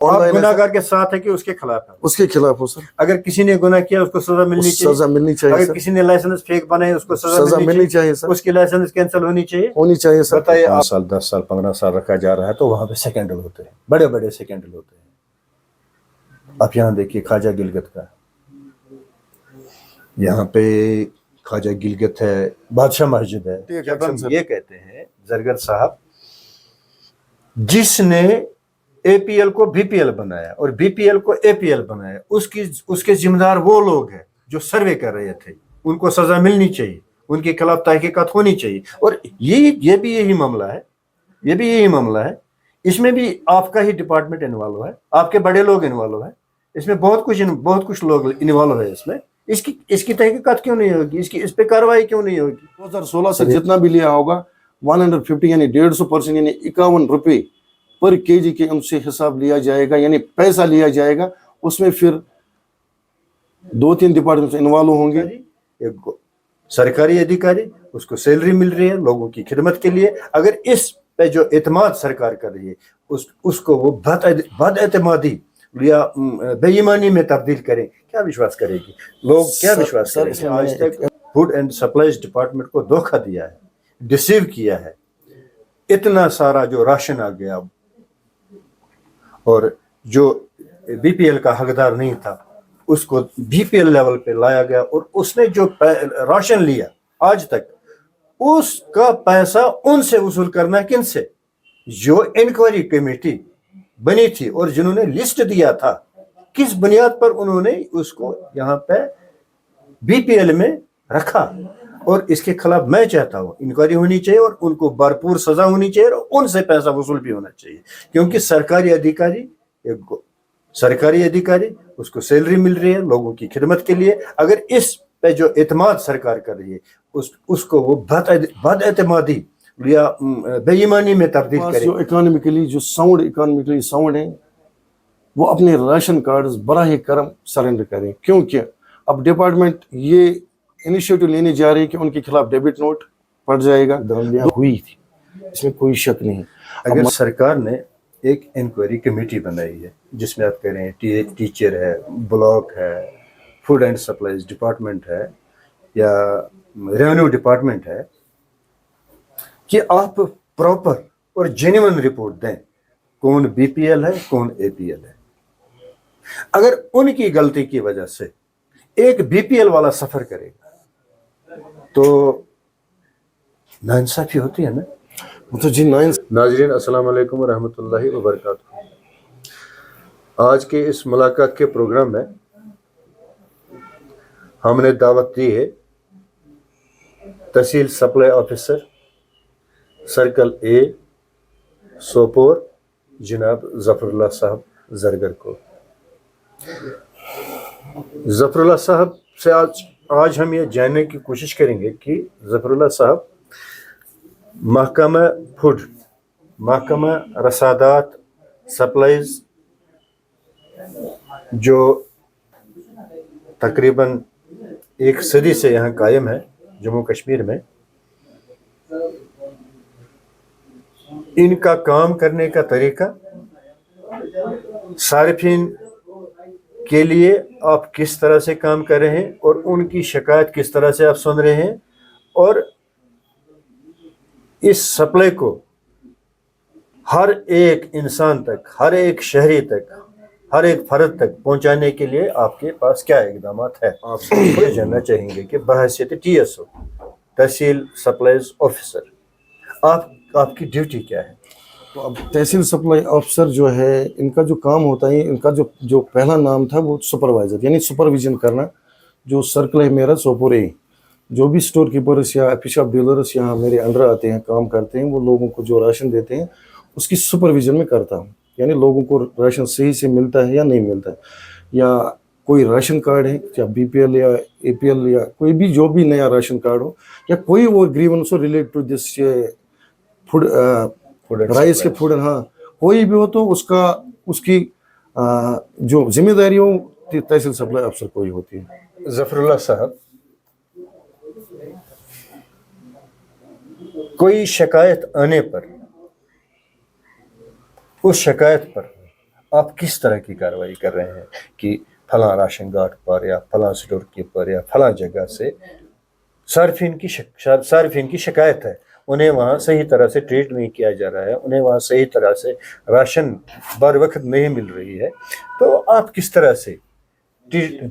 آپ گناہگار کے ساتھ ہے کہ اس کے خلاف ہے؟ اس کے خلاف ہو سر. اگر کسی نے گناہ کیا اس کو سزا ملنی چاہیے. سزا ملنی چاہیے اگر سر. کسی نے لائسنس فیک بنائے اس کو سزا ملنی چاہیے سر. اس کی لائسنس کینسل ہونی چاہیے سر. بتائیے 5 سال 10 سال 15 سال رکھا جا رہا ہے تو وہاں پہ سیکنڈل ہوتے ہیں, بڑے بڑے سیکنڈل ہوتے ہیں. آپ یہاں دیکھیے خواجہ گلگت کا, یہاں پہ خواجہ گلگت ہے, بادشاہ مسجد ہے. جب ہم یہ کہتے ہیں زرگر صاحب جس نے اے پی ایل کو بی پی ایل بنایا اور بی پی ایل کو اے پی ایل بنایا, اس کے ذمہ دار وہ لوگ ہیں جو سروے کر رہے تھے, ان کو سزا ملنی چاہیے, ان کے خلاف تحقیقات ہونی چاہیے. اور یہ بھی یہی معاملہ ہے, یہ بھی یہی معاملہ ہے. اس میں بھی آپ کا ہی ڈپارٹمنٹ انوالو ہے, آپ کے بڑے لوگ انوالو ہے, اس میں بہت کچھ لوگ انوالو ہے. اس میں اس کی تحقیقات کیوں نہیں ہوگی, اس پہ کاروائی کیوں نہیں ہوگی؟ 2016 سے جتنا بھی لیا ہوگا 150 یعنی 150% یعنی 51 روپے پر کے جی کے ان سے حساب لیا جائے گا, یعنی پیسہ لیا جائے گا. اس میں پھر 2-3 ڈپارٹمنٹ انوالو ہوں گے. ایک سرکاری ادھیکاری, اس کو سیلری مل رہی ہے لوگوں کی خدمت کے لیے. اگر اس پہ جو اعتماد سرکار کر رہی ہے اس کو وہ بد اعتمادی یا بے ایمانی میں تبدیل کریں, کیا وشواس کرے گی؟ لوگ کیا وشواس کریں گے؟ آج تک فوڈ اینڈ سپلائز ڈپارٹمنٹ کو دھوکہ دیا ہے, ڈسیو کیا ہے. اتنا سارا جو راشن آ گیا اور جو بی پی ایل کا حقدار نہیں تھا اس کو بی پی ایل لیول پہ لایا گیا, اور اس نے جو راشن لیا آج تک اس کا پیسہ ان سے وصول کرنا کن سے؟ جو انکوائری کمیٹی بنی تھی اور جنہوں نے لسٹ دیا تھا, کس بنیاد پر انہوں نے اس کو یہاں پہ بی پی ایل میں رکھا؟ اور اس کے خلاف میں چاہتا ہوں انکوائری ہونی چاہیے اور ان کو بھرپور سزا ہونی چاہیے اور ان سے پیسہ وصول بھی ہونا چاہیے. کیونکہ سرکاری ادھیکاری اس کو سیلری مل رہی ہے لوگوں کی خدمت کے لیے. اگر اس پہ جو اعتماد سرکار کر رہی ہے اس کو وہ بد اعتمادی یا بے ایمانی میں تبدیل کرے. جو اکانومیکلی ساؤنڈ ہیں وہ اپنے راشن کارڈز براہ کرم سرنڈر کریں, کیونکہ اب ڈپارٹمنٹ یہ انیشیٹو لینے جا رہی ہے کہ ان کے خلاف ڈیبٹ نوٹ پڑ جائے گا. ہوئی تھی, اس میں کوئی شک نہیں. اگر سرکار نے ایک انکوائری کمیٹی بنائی ہے جس میں آپ کہہ رہے ہیں ٹیچر ہے, بلاک ہے, فوڈ اینڈ سپلائز ڈپارٹمنٹ ہے یا ریونیو ڈپارٹمنٹ ہے, کہ آپ پراپر اور جینیون رپورٹ دیں کون بی پی ایل ہے کون اے پی ایل ہے. اگر ان کی غلطی کی وجہ سے ایک بی پی ایل والا سفر کرے گا تو ناانصافی ہوتی ہے نا. ناظرین السلام علیکم ورحمۃ اللہ وبرکاتہ. آج کے اس ملاقات کے پروگرام میں ہم نے دعوت دی ہے تحصیل سپلائی آفیسر سرکل اے سوپور جناب ظفر اللہ صاحب زرگر کو. ظفر اللہ صاحب سے آج ہم یہ جاننے کی کوشش کریں گے کہ ظفر اللہ صاحب محکمہ فوڈ, محکمہ رسادات سپلائز جو تقریباً 1 صدی سے یہاں قائم ہے جموں کشمیر میں, ان کا کام کرنے کا طریقہ, صارفین کے لیے آپ کس طرح سے کام کر رہے ہیں اور ان کی شکایت کس طرح سے آپ سن رہے ہیں, اور اس سپلائی کو ہر ایک انسان تک, ہر ایک شہری تک, ہر ایک فرد تک پہنچانے کے لیے آپ کے پاس کیا اقدامات ہیں. آپ یہ جاننا چاہیں گے کہ بحیثیت ٹی ایس او تحصیل سپلائز آفیسر آپ کی ڈیوٹی کیا ہے؟ تو اب تحصیل سپلائی آفیسر جو ہے ان کا جو کام ہوتا ہے, ان کا جو پہلا نام تھا وہ سپروائزر یعنی سپرویژن کرنا. جو سرکل ہے میرا سوپور اے, جو بھی اسٹور کیپرس یا فش آف ڈیلرس یہاں میرے انڈر آتے ہیں کام کرتے ہیں, وہ لوگوں کو جو راشن دیتے ہیں اس کی سپرویژن میں کرتا ہوں. یعنی لوگوں کو راشن صحیح سے ملتا ہے یا نہیں ملتا ہے, یا کوئی راشن کارڈ ہے یا بی پی ایل یا اے پی ایل یا کوئی بھی جو بھی نیا راشن کارڈ ہو, یا کوئی وہ گریونس ہو relate to this food rice کے فوڈ, ہاں کوئی بھی ہو تو اس کی جو ذمہ داری ہو تحصیل سپلائی افسر کو ہی ہوتی ہے. ظفر اللہ صاحب, کوئی شکایت آنے پر اس شکایت پر آپ کس طرح کی کارروائی کر رہے ہیں کہ فلاں راشن گارڈ پر یا فلاں اسٹور کیپر یا فلاں جگہ سے صارفین کی شکایت ہے، انہیں وہاں صحیح طرح سے ٹریٹ نہیں کیا جا رہا ہے، انہیں وہاں صحیح طرح سے راشن بر وقت نہیں مل رہی ہے، تو آپ کس طرح سے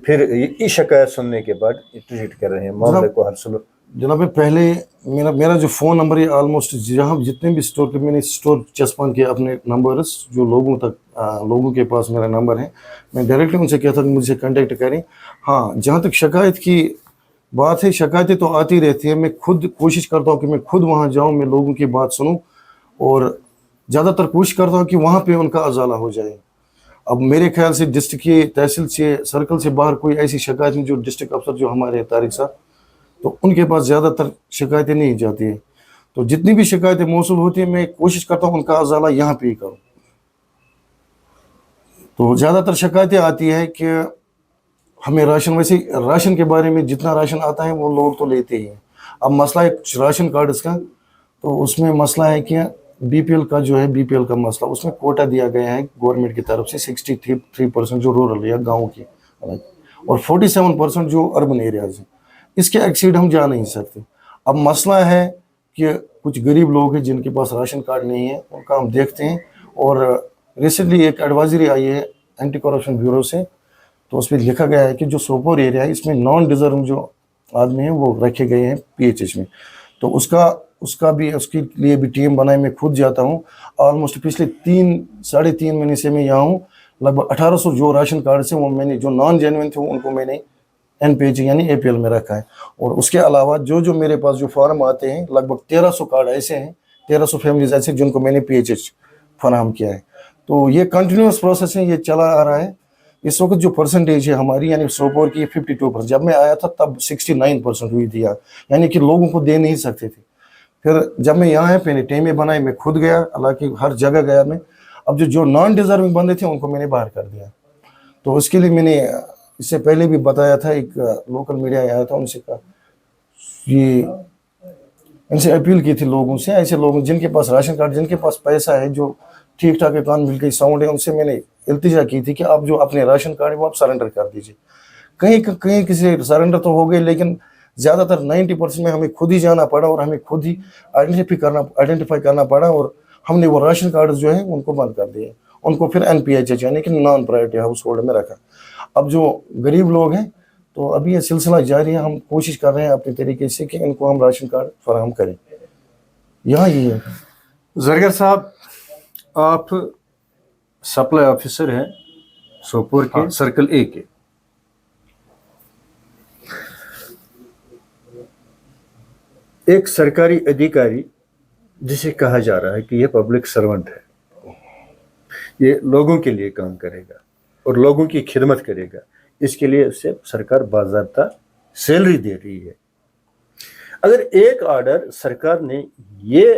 پھر یہ شکایت سننے کے بعد ٹریٹ کر رہے ہیں، معاملے کو حل سلو؟ جناب پہلے میرا جو فون نمبر ہے آلموسٹ جہاں جتنے بھی اسٹور کے میں نے اسٹور چسپان کیا اپنے نمبرز جو لوگوں کے پاس میرا نمبر ہے، میں ڈائریکٹلی ان سے کہتا ہوں کہ مجھ سے کانٹیکٹ کریں. ہاں جہاں تک شکایت کی بات ہے، شکایتیں تو آتی رہتی ہے، میں خود کوشش کرتا ہوں کہ میں خود وہاں جاؤں، میں لوگوں کی بات سنوں اور زیادہ تر کوشش کرتا ہوں کہ وہاں پہ ان کا ازالہ ہو جائے. اب میرے خیال سے ڈسٹرکٹ کی تحصیل سے سرکل سے باہر کوئی ایسی شکایت نہیں، جو ڈسٹرکٹ افسر جو ہمارے ہیں طارق صاحب، تو ان کے پاس زیادہ تر شکایتیں نہیں جاتی ہیں. تو جتنی بھی شکایتیں موصول ہوتی ہیں میں کوشش کرتا ہوں ان کا ازالہ یہاں پہ ہی کروں. تو زیادہ تر شکایتیں آتی ہے کہ ہمیں راشن کے بارے میں جتنا راشن آتا ہے وہ لوگ تو لیتے ہی ہیں. اب مسئلہ ہے راشن کارڈز کا، تو اس میں مسئلہ ہے کہ بی پی ایل کا جو ہے بی پی ایل کا مسئلہ، اس میں کوٹا دیا گیا ہے گورنمنٹ کی طرف سے 63% جو رورل یا گاؤں کی اور 47% جو اربن ایریاز ہیں. اس کے ایکسیڈ ہم جا نہیں سکتے. اب مسئلہ ہے کہ کچھ غریب لوگ ہیں جن کے پاس راشن کارڈ نہیں ہے، ان کا ہم دیکھتے ہیں. اور ریسنٹلی ایک ایڈوائزری آئی ہے اینٹی کرپشن بیورو سے، تو اس میں لکھا گیا ہے کہ جو سوپور ایریا ہے اس میں نان ڈیزرو جو آدمی ہیں وہ رکھے گئے ہیں PHH میں. تو اس کے لیے بھی ٹیم بنائے، میں خود جاتا ہوں. آلموسٹ پچھلے 3-3.5 مہینے سے میں یہاں ہوں. لگ بھگ 1800 جو راشن کارڈ سے وہ میں نے جو نان جینوئن تھے ان کو میں نے NPH یعنی APL میں رکھا ہے. اور اس کے علاوہ جو میرے پاس جو فارم آتے ہیں، لگ بھگ 1300 کارڈ ایسے ہیں، 1300 فیملیز ایسے جن کو میں نے PHH فراہم کیا ہے. تو یہ کنٹینیوس پروسیس ہے، یہ چلا آ رہا ہے. اس وقت جو پرسنٹیج ہے ہماری یعنی سوپور کی 52%، جب میں آیا تھا تب 69% ہوئی تھی، یعنی کہ لوگوں کو دے نہیں سکتے تھے. پھر جب میں یہاں ہے میں نے ٹیمیں بنائی، میں خود گیا، حالانکہ ہر جگہ گیا میں. اب جو نان ڈیزرونگ بندے تھے ان کو میں نے باہر کر دیا. تو اس کے لیے میں نے اس سے پہلے بھی بتایا تھا، ایک لوکل میڈیا آیا تھا، ان سے کہا یہ ان سے اپیل کی تھی لوگوں سے، ایسے لوگوں جن کے پاس راشن کارڈ، جن کے پاس پیسہ ہے، جو ٹھیک ٹھاک اکان مل گئی ساؤنڈ ہے، ان سے میں نے التجا کی تھی کہ آپ جو اپنے راشن کارڈ ہے وہ آپ سرنڈر کر دیجیے. کہیں کسی سرنڈر تو ہو گئے، لیکن زیادہ تر 90% میں ہمیں خود ہی جانا پڑا اور ہمیں خود ہی آئیڈینٹیفائی کرنا پڑا. اور ہم نے وہ راشن کارڈ جو ہیں ان کو بند کر دیے، ان کو پھر NPH یعنی کہ نان پرائیورٹی ہاؤس ہولڈ میں رکھا. اب جو غریب لوگ ہیں تو ابھی یہ سلسلہ جاری ہے، ہم کوشش کر رہے ہیں اپنے طریقے سے کہ ان کو ہم راشن کارڈ فراہم کریں. یہاں یہ ہے. زرگر صاحب، آپ سپلائی آفیسر ہیں سوپور کے سرکل A کے. ایک سرکاری ادھیکاری جسے کہا جا رہا ہے کہ یہ پبلک سرونٹ ہے، یہ لوگوں کے لیے کام کرے گا اور لوگوں کی خدمت کرے گا، اس کے لیے اسے سرکار باضابطہ سیلری دے رہی ہے. اگر ایک آرڈر سرکار نے یہ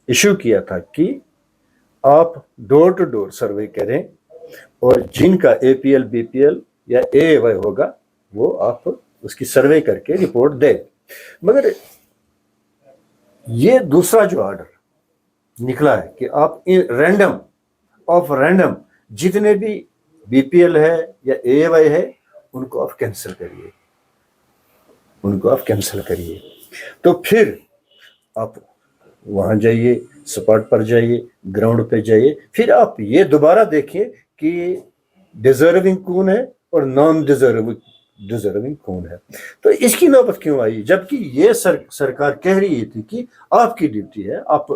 ایشو کیا تھا کہ آپ ڈور ٹو ڈور سروے کریں اور جن کا APL BPL یا AAY ہوگا وہ آپ اس کی سروے کر کے رپورٹ دیں، مگر یہ دوسرا جو آرڈر نکلا ہے کہ آپ رینڈم جتنے بھی BPL ہے یا AAY ہے ان کو آپ کینسل کریے. تو پھر آپ وہاں جائیے، سپاٹ پر جائیے، گراؤنڈ پہ جائیے، پھر آپ یہ دوبارہ دیکھیں کہ ڈیزرونگ کون ہے اور نان ڈیزرونگ کون ہے. تو اس کی نوبت کیوں آئی، جبکہ یہ سرکار کہہ رہی تھی کہ آپ کی ڈیوٹی ہے، آپ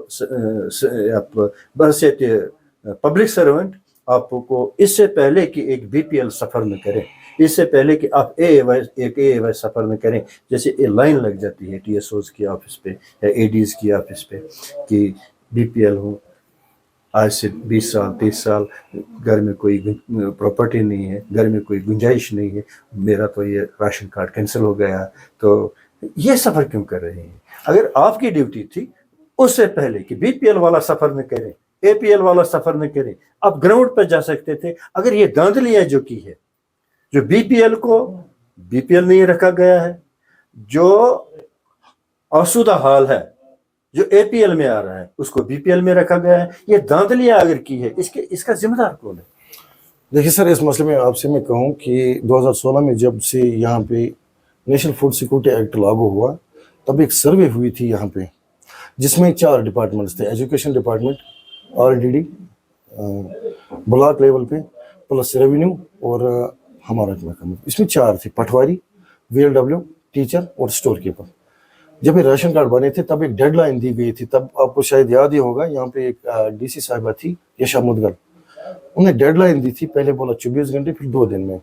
بحیثیت پبلک سرونٹ آپ کو اس سے پہلے کہ ایک BPL سفر میں کریں، اس سے پہلے کہ آپ ایک AAY سفر میں کریں، جیسے لائن لگ جاتی ہے TSOs کی آفس پہ یا ADs کی آفس پہ کہ BPL ہوں، آج سے 20 سال 30 سال گھر میں کوئی پراپرٹی نہیں ہے، گھر میں کوئی گنجائش نہیں ہے، میرا تو یہ راشن کارڈ کینسل ہو گیا، تو یہ سفر کیوں کر رہے ہیں؟ اگر آپ کی ڈیوٹی تھی اس سے پہلے کہ BPL والا سفر میں کریں، APL والا سفر میں کریں، آپ گراؤنڈ پہ جا سکتے تھے. اگر یہ دھاندلیاں جو کی ہے، جو BPL کو BPL نہیں رکھا گیا ہے، جو آسودہ حال ہے جو اے پی ایل میں آ رہا ہے اس کو بی پی ایل میں رکھا گیا ہے. یہ دھاندلیاں اگر کی ہے اس کا ذمہ دار کون ہے؟ دیکھیے سر، اس مسئلے میں آپ سے میں کہوں کہ 2016 میں جب سے یہاں پہ نیشنل فوڈ سیکورٹی ایکٹ لاگو ہوا تب ایک سروے ہوئی تھی یہاں پہ، جس میں 4 ڈپارٹمنٹس تھے: education department, RDD block level پہ، پلس ریونیو اور ہمارا محکمہ. اس میں 4 تھے: پٹواری، VLW، ٹیچر اور اسٹور کیپر. جب یہ راشن کارڈ بنے تھے تب ایک ڈیڈ لائن دی گئی تھی. تب آپ کو شاید یاد ہی ہوگا، یہاں پہ ایک DC صاحبہ تھی یشا مدگل، انہیں ڈیڈ لائن دی تھی، پہلے بولا 24 گھنٹے، پھر 2 دن میں.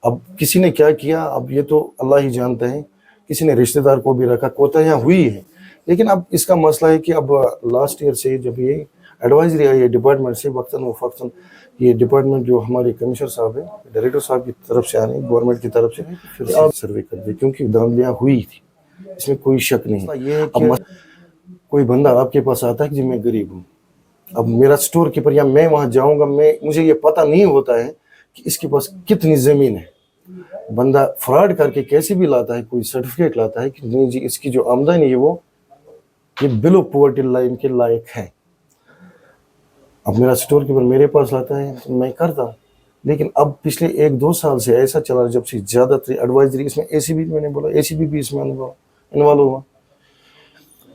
اب کسی نے کیا کیا، اب یہ تو اللہ ہی جانتا ہے. کسی نے رشتہ دار کو بھی رکھا، کوتاہیاں ہوئی ہے. لیکن اب اس کا مسئلہ ہے کہ اب لاسٹ ایئر سے جب یہ ایڈوائزری آئی ہے ڈپارٹمنٹ سے، وقتاً و فوقتاً یہ ڈپارٹمنٹ جو ہمارے کمشنر صاحب ہیں، ڈائریکٹر صاحب کی طرف سے آنے، گورنمنٹ کی طرف سے، پھر آپ سروے کر دیں کیونکہ دھاندلیاں ہوئی تھی، اس میں کوئی شک نہیں. اب کوئی بندہ آپ کے پاس آتا ہے کہ جی میں غریب ہوں، اب میرا اسٹور کیپر یا میں وہاں جاؤں گا، مجھے یہ پتہ نہیں ہوتا ہے کہ اس کے پاس کتنی زمین ہے. بندہ فراڈ کر کے کیسے بھی لاتا ہے، کوئی سرٹیفکیٹ لاتا ہے کہ نہیں جی اس کی جو آمدنی ہے وہ یہ بلو پاورٹی لائن کے لائق ہے. اب میرا اسٹور کیپر میرے پاس لاتا ہے تو میں کرتا ہوں. لیکن اب پچھلے 1-2 سال سے ایسا چلا جب سے زیادہ تر ایڈوائزری، اس میں ACB میں نے بولا ACB بھی اس میں انوالو ہوا.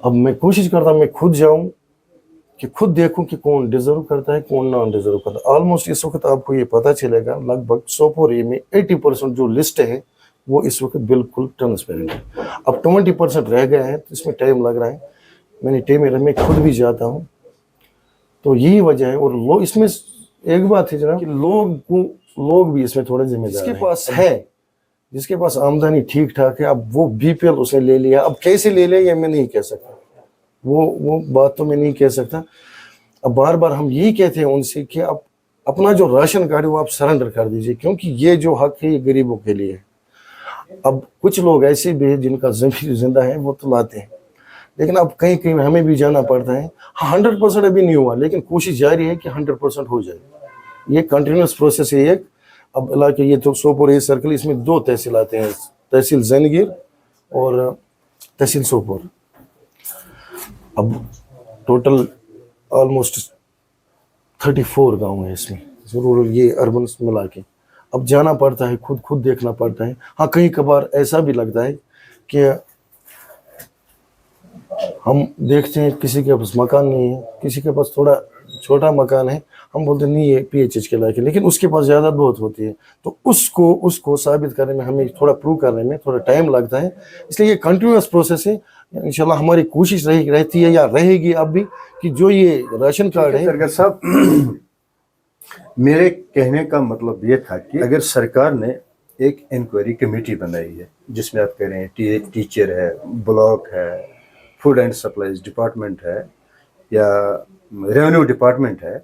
اب میں کوشش کرتا ہوں میں خود جاؤں کہ خود دیکھوں کہ کون ڈیزرو کرتا ہے، کون نان ڈیزرو کرتا ہے. آلموسٹ اس وقت آپ کو یہ پتہ چلے گا لگ بھگ سوپور میں 80% جو لسٹ ہے وہ اس وقت بالکل ٹرانسپیرنٹ ہے. اب 20% رہ گئے ہیں تو اس میں ٹائم لگ رہا ہے. میں نے ٹائم میں خود بھی جاتا ہوں، تو یہی وجہ ہے. اور اس میں ایک بات ہے جناب کہ لوگ بھی اس میں تھوڑے ذمہ دار ہیں. جس کے پاس آمدنی ٹھیک ٹھاک ہے، اب وہ BPL اس نے لے لیا. اب کیسے لے لیا یہ میں نہیں کہہ سکتا، وہ بات تو میں نہیں کہہ سکتا. اب بار بار ہم یہی کہتے ہیں ان سے کہ اب اپنا جو راشن کارڈ ہے وہ آپ سرنڈر کر دیجئے، کیونکہ یہ جو حق ہے یہ غریبوں کے لیے ہے. اب کچھ لوگ ایسے بھی ہیں جن کا ضمیر زندہ ہے، وہ تو لاتے ہیں، لیکن اب کہیں کہیں ہمیں بھی جانا پڑتا ہے. 100% ابھی نہیں ہوا، لیکن کوشش جاری ہے کہ 100% ہو جائے. یہ کنٹینیوس پروسیس ہے. ایک اب علاقے یہ تو سوپور اے سرکل، اس میں 2 تحصیلات ہیں، تحصیل زینگیر اور تحصیل سوپور. اب ٹوٹل آلموسٹ 34 گاؤں ہیں اس میں، رورل یہ اربن ملا کے. اب جانا پڑتا ہے، خود دیکھنا پڑتا ہے. ہاں کہیں کبھار ایسا بھی لگتا ہے کہ ہم دیکھتے ہیں کسی کے پاس مکان نہیں ہے، کسی کے پاس تھوڑا چھوٹا مکان ہے، ہم بولتے ہیں نہیں یہ PHH کے لائق ہے، لیکن اس کے پاس زیادہ بہت ہوتی ہے. تو اس کو ثابت کرنے میں ہمیں تھوڑا پروو کرنے میں تھوڑا ٹائم لگتا ہے. اس لیے یہ کنٹینیوس پروسیس ہے. انشاءاللہ ہماری کوشش رہتی ہے یا رہے گی اب بھی کہ جو یہ راشن کارڈ ہے. سرگر صاحب، میرے کہنے کا مطلب یہ تھا کہ اگر سرکار نے ایک انکوائری کمیٹی بنائی ہے جس میں آپ کہہ رہے ہیں ٹیچر ہے، بلاک ہے، فوڈ اینڈ سپلائز ڈپارٹمنٹ ہے یا ریونیو ڈپارٹمنٹ ہے،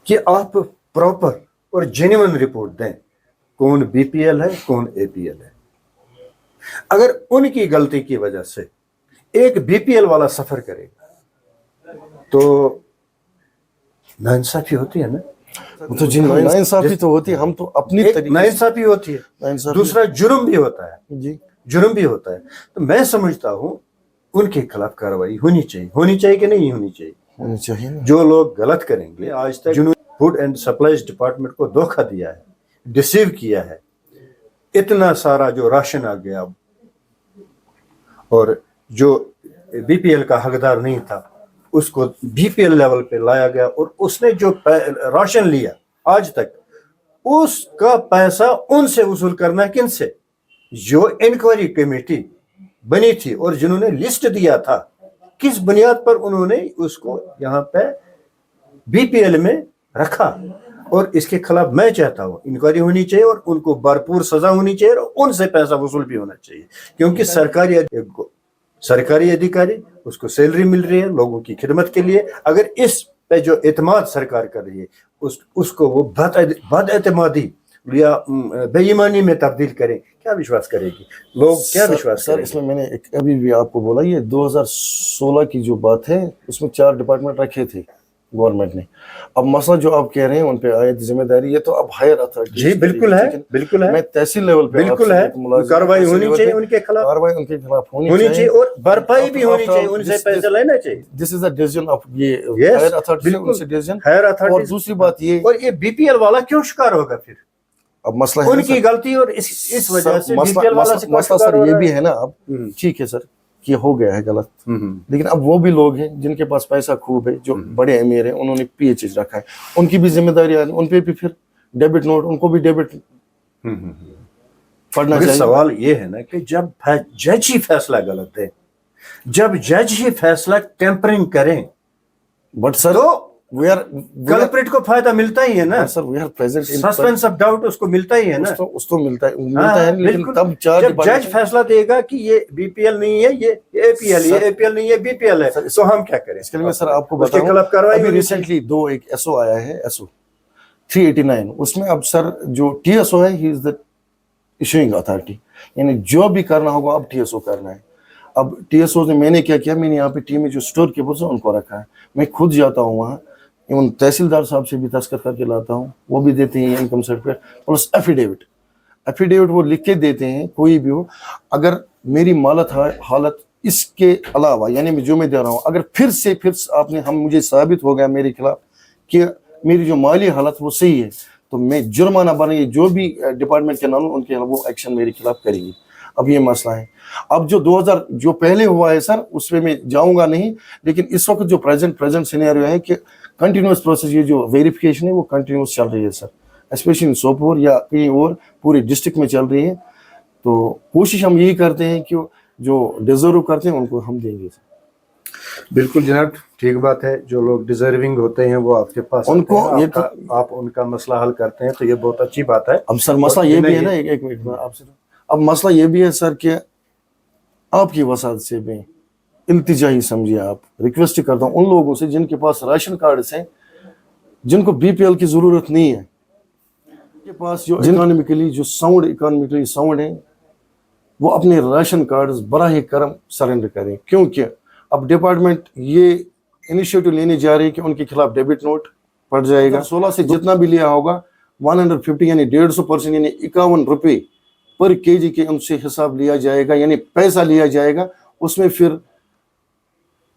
کہ آپ پراپر اور جینیون رپورٹ دیں کون BPL ہے، کون APL ہے. اگر ان کی غلطی کی وجہ سے ایک BPL والا سفر کرے گا تو ناانصافی ہوتی ہے نا. تو جی ناانصافی تو ہوتی ہے، ہم تو اپنی ناانصافی ہوتی ہے. دوسرا جرم بھی ہوتا ہے، جی جرم بھی ہوتا ہے. تو میں سمجھتا ہوں ان کے خلاف کارروائی ہونی چاہیے کہ نہیں ہونی چاہیے. جو لوگ غلط کریں گے، آج تک جنہوں نے فوڈ اینڈ سپلائز ڈپارٹمنٹ کو دھوکہ دیا ہے، ڈسیو کیا ہے، اتنا سارا جو راشن آ گیا اور جو BPL کا حقدار نہیں تھا اس کو BPL لیول پہ لایا گیا، اور اس نے جو راشن لیا آج تک اس کا پیسہ ان سے وصول کرنا کن سے؟ جو انکوائری کمیٹی بنی تھی اور جنہوں نے لسٹ دیا تھا، کس بنیاد پر انہوں نے اس کو یہاں پہ BPL میں رکھا. اور اس کے خلاف میں چاہتا ہوں انکوائری ہونی چاہیے اور ان کو بھرپور سزا ہونی چاہیے اور ان سے پیسہ وصول بھی ہونا چاہیے. کیونکہ سرکاری ادھیکاری اس کو سیلری مل رہی ہے لوگوں کی خدمت کے لیے. اگر اس پہ جو اعتماد سرکار کر رہی ہے اس کو وہ بد اعتمادی یا بے ایمانی میں تبدیل کریں، کیا وشواس کرے گی؟ لوگ کیا وشواس کریں گے؟ اس میں میں نے ابھی بھی آپ کو بولا، یہ 2016 کی جو بات ہے اس میں 4 ڈپارٹمنٹ رکھے تھے गवर्नमेंट ने। अब मसला जो आप कह रहे हैं उन पे आयत जिम्मेदारी, ये तो अब हायर अथॉरिटी, जी बिल्कुल है, बिल्कुल है, मैं तहसील लेवल पे बिल्कुल है, कार्रवाई होनी चाहिए उनके खिलाफ, कार्रवाई उनके खिलाफ होनी चाहिए और भरपाई भी होनी चाहिए, उनसे पैसे लेना चाहिए। This is a decision of ये हायर अथॉरिटी, उनसे डिसीजन, हायर अथॉरिटी। और दूसरी बात ये, और ये बीपीएल वाला क्यों शिकार होगा फिर? अब मसला उनकी गलती, और इस वजह से बीपीएल वाला मसला सर ये भी है ना, अब ठीक है सर कि हो गया है गलत, लेकिन अब वो भी लोग हैं जिनके पास पैसा खूब है, जो बड़े अमीर हैं, उन्होंने पीएचएच रखा है, उनकी भी जिम्मेदारी है, उन पे भी फिर डेबिट नोट, उनको भी डेबिट पढ़ना चाहिए। सवाल ये है ना कि जब जज ही फैसला गलत है, जब जज ही फैसला टेम्परिंग करें, बट सर तो कल्प्रिट को फायदा मिलता ही है ना sir, we are present in suspense of doubt, उसको मिलता ही है ना, उसको मिलता है, लेकिन तब जब जज फैसला देगा कि ये बीपीएल नहीं है, ये एपीएल, ये एपीएल नहीं है, बीपीएल है, तो हम क्या करें? इसके लिए मैं सर आपको बताऊं, अभी रिसेंटली एक एसओ आया है, एसओ 389, उसमें अब सर जो टीएसओ है, he is the issuing authority, यानी जो भी करना होगा अब टीएसओ करना है। अब टीएसओ ने, मैंने क्या किया, मैंने यहाँ पे टीम में जो स्टोर कीपर्स है उनको रखा है, मैं खुद जाता हूँ वहाँ, एवं तहसीलदार साहब से भी दस्तखत करके लाता हूँ, वो भी देते हैं इनकम सर्टिफिकेट प्लस एफिडेविट वो लिख के देते हैं, कोई भी हो, अगर मेरी हालत इसके अलावा, यानी मैं जो मैं दे रहा हूँ, अगर फिर आपने मुझे साबित हो गया मेरे खिलाफ कि मेरी जो माली हालत वो सही है, तो मैं जुर्माना बनेगी, जो भी डिपार्टमेंट के नाम उनके वो एक्शन मेरे खिलाफ करेंगे। अब ये मसला है। अब जो 2000 जो पहले हुआ है सर, उसमें मैं जाऊंगा नहीं, लेकिन इस वक्त जो प्रेजेंट सिनेरियो है कि कंटिन्यूस प्रोसेस, ये जो वेरिफिकेशन है वो कंटिन्यूस चल रही है सर, स्पेशली इन सोपोर या कहीं और पूरे डिस्ट्रिक्ट में चल रही है। तो कोशिश हम यही करते हैं कि जो डिजर्व करते हैं उनको हम देंगे सर। बिल्कुल जनाब, ठीक बात है, जो लोग डिजर्विंग होते हैं वो आपके पास उनको ये आप उनका मसला हल करते हैं, तो ये बहुत अच्छी बात है। अब सर मसला ये भी है ना, एक मिनट में आपसे, अब मसला ये भी है सर कि आपकी वसात से भी इल्तिजा ही समझिए, आप रिक्वेस्ट करता हूँ उन लोगों से जिनके पास राशन कार्ड हैं, जिनको बीपीएल की जरूरत नहीं है, के पास जो इकोनॉमिकली साउंड है, वो अपने राशन कार्ड बराह करम सरेंडर करें, क्योंकि अब डिपार्टमेंट ये इनिशिएटिव लेने जा रही है कि उनके खिलाफ डेबिट नोट पड़ जाएगा। 16 से जितना भी लिया होगा 150 यानी 150% यानी 51 रुपये पर केजी के उनसे हिसाब लिया जाएगा, यानी पैसा लिया जाएगा। उसमें फिर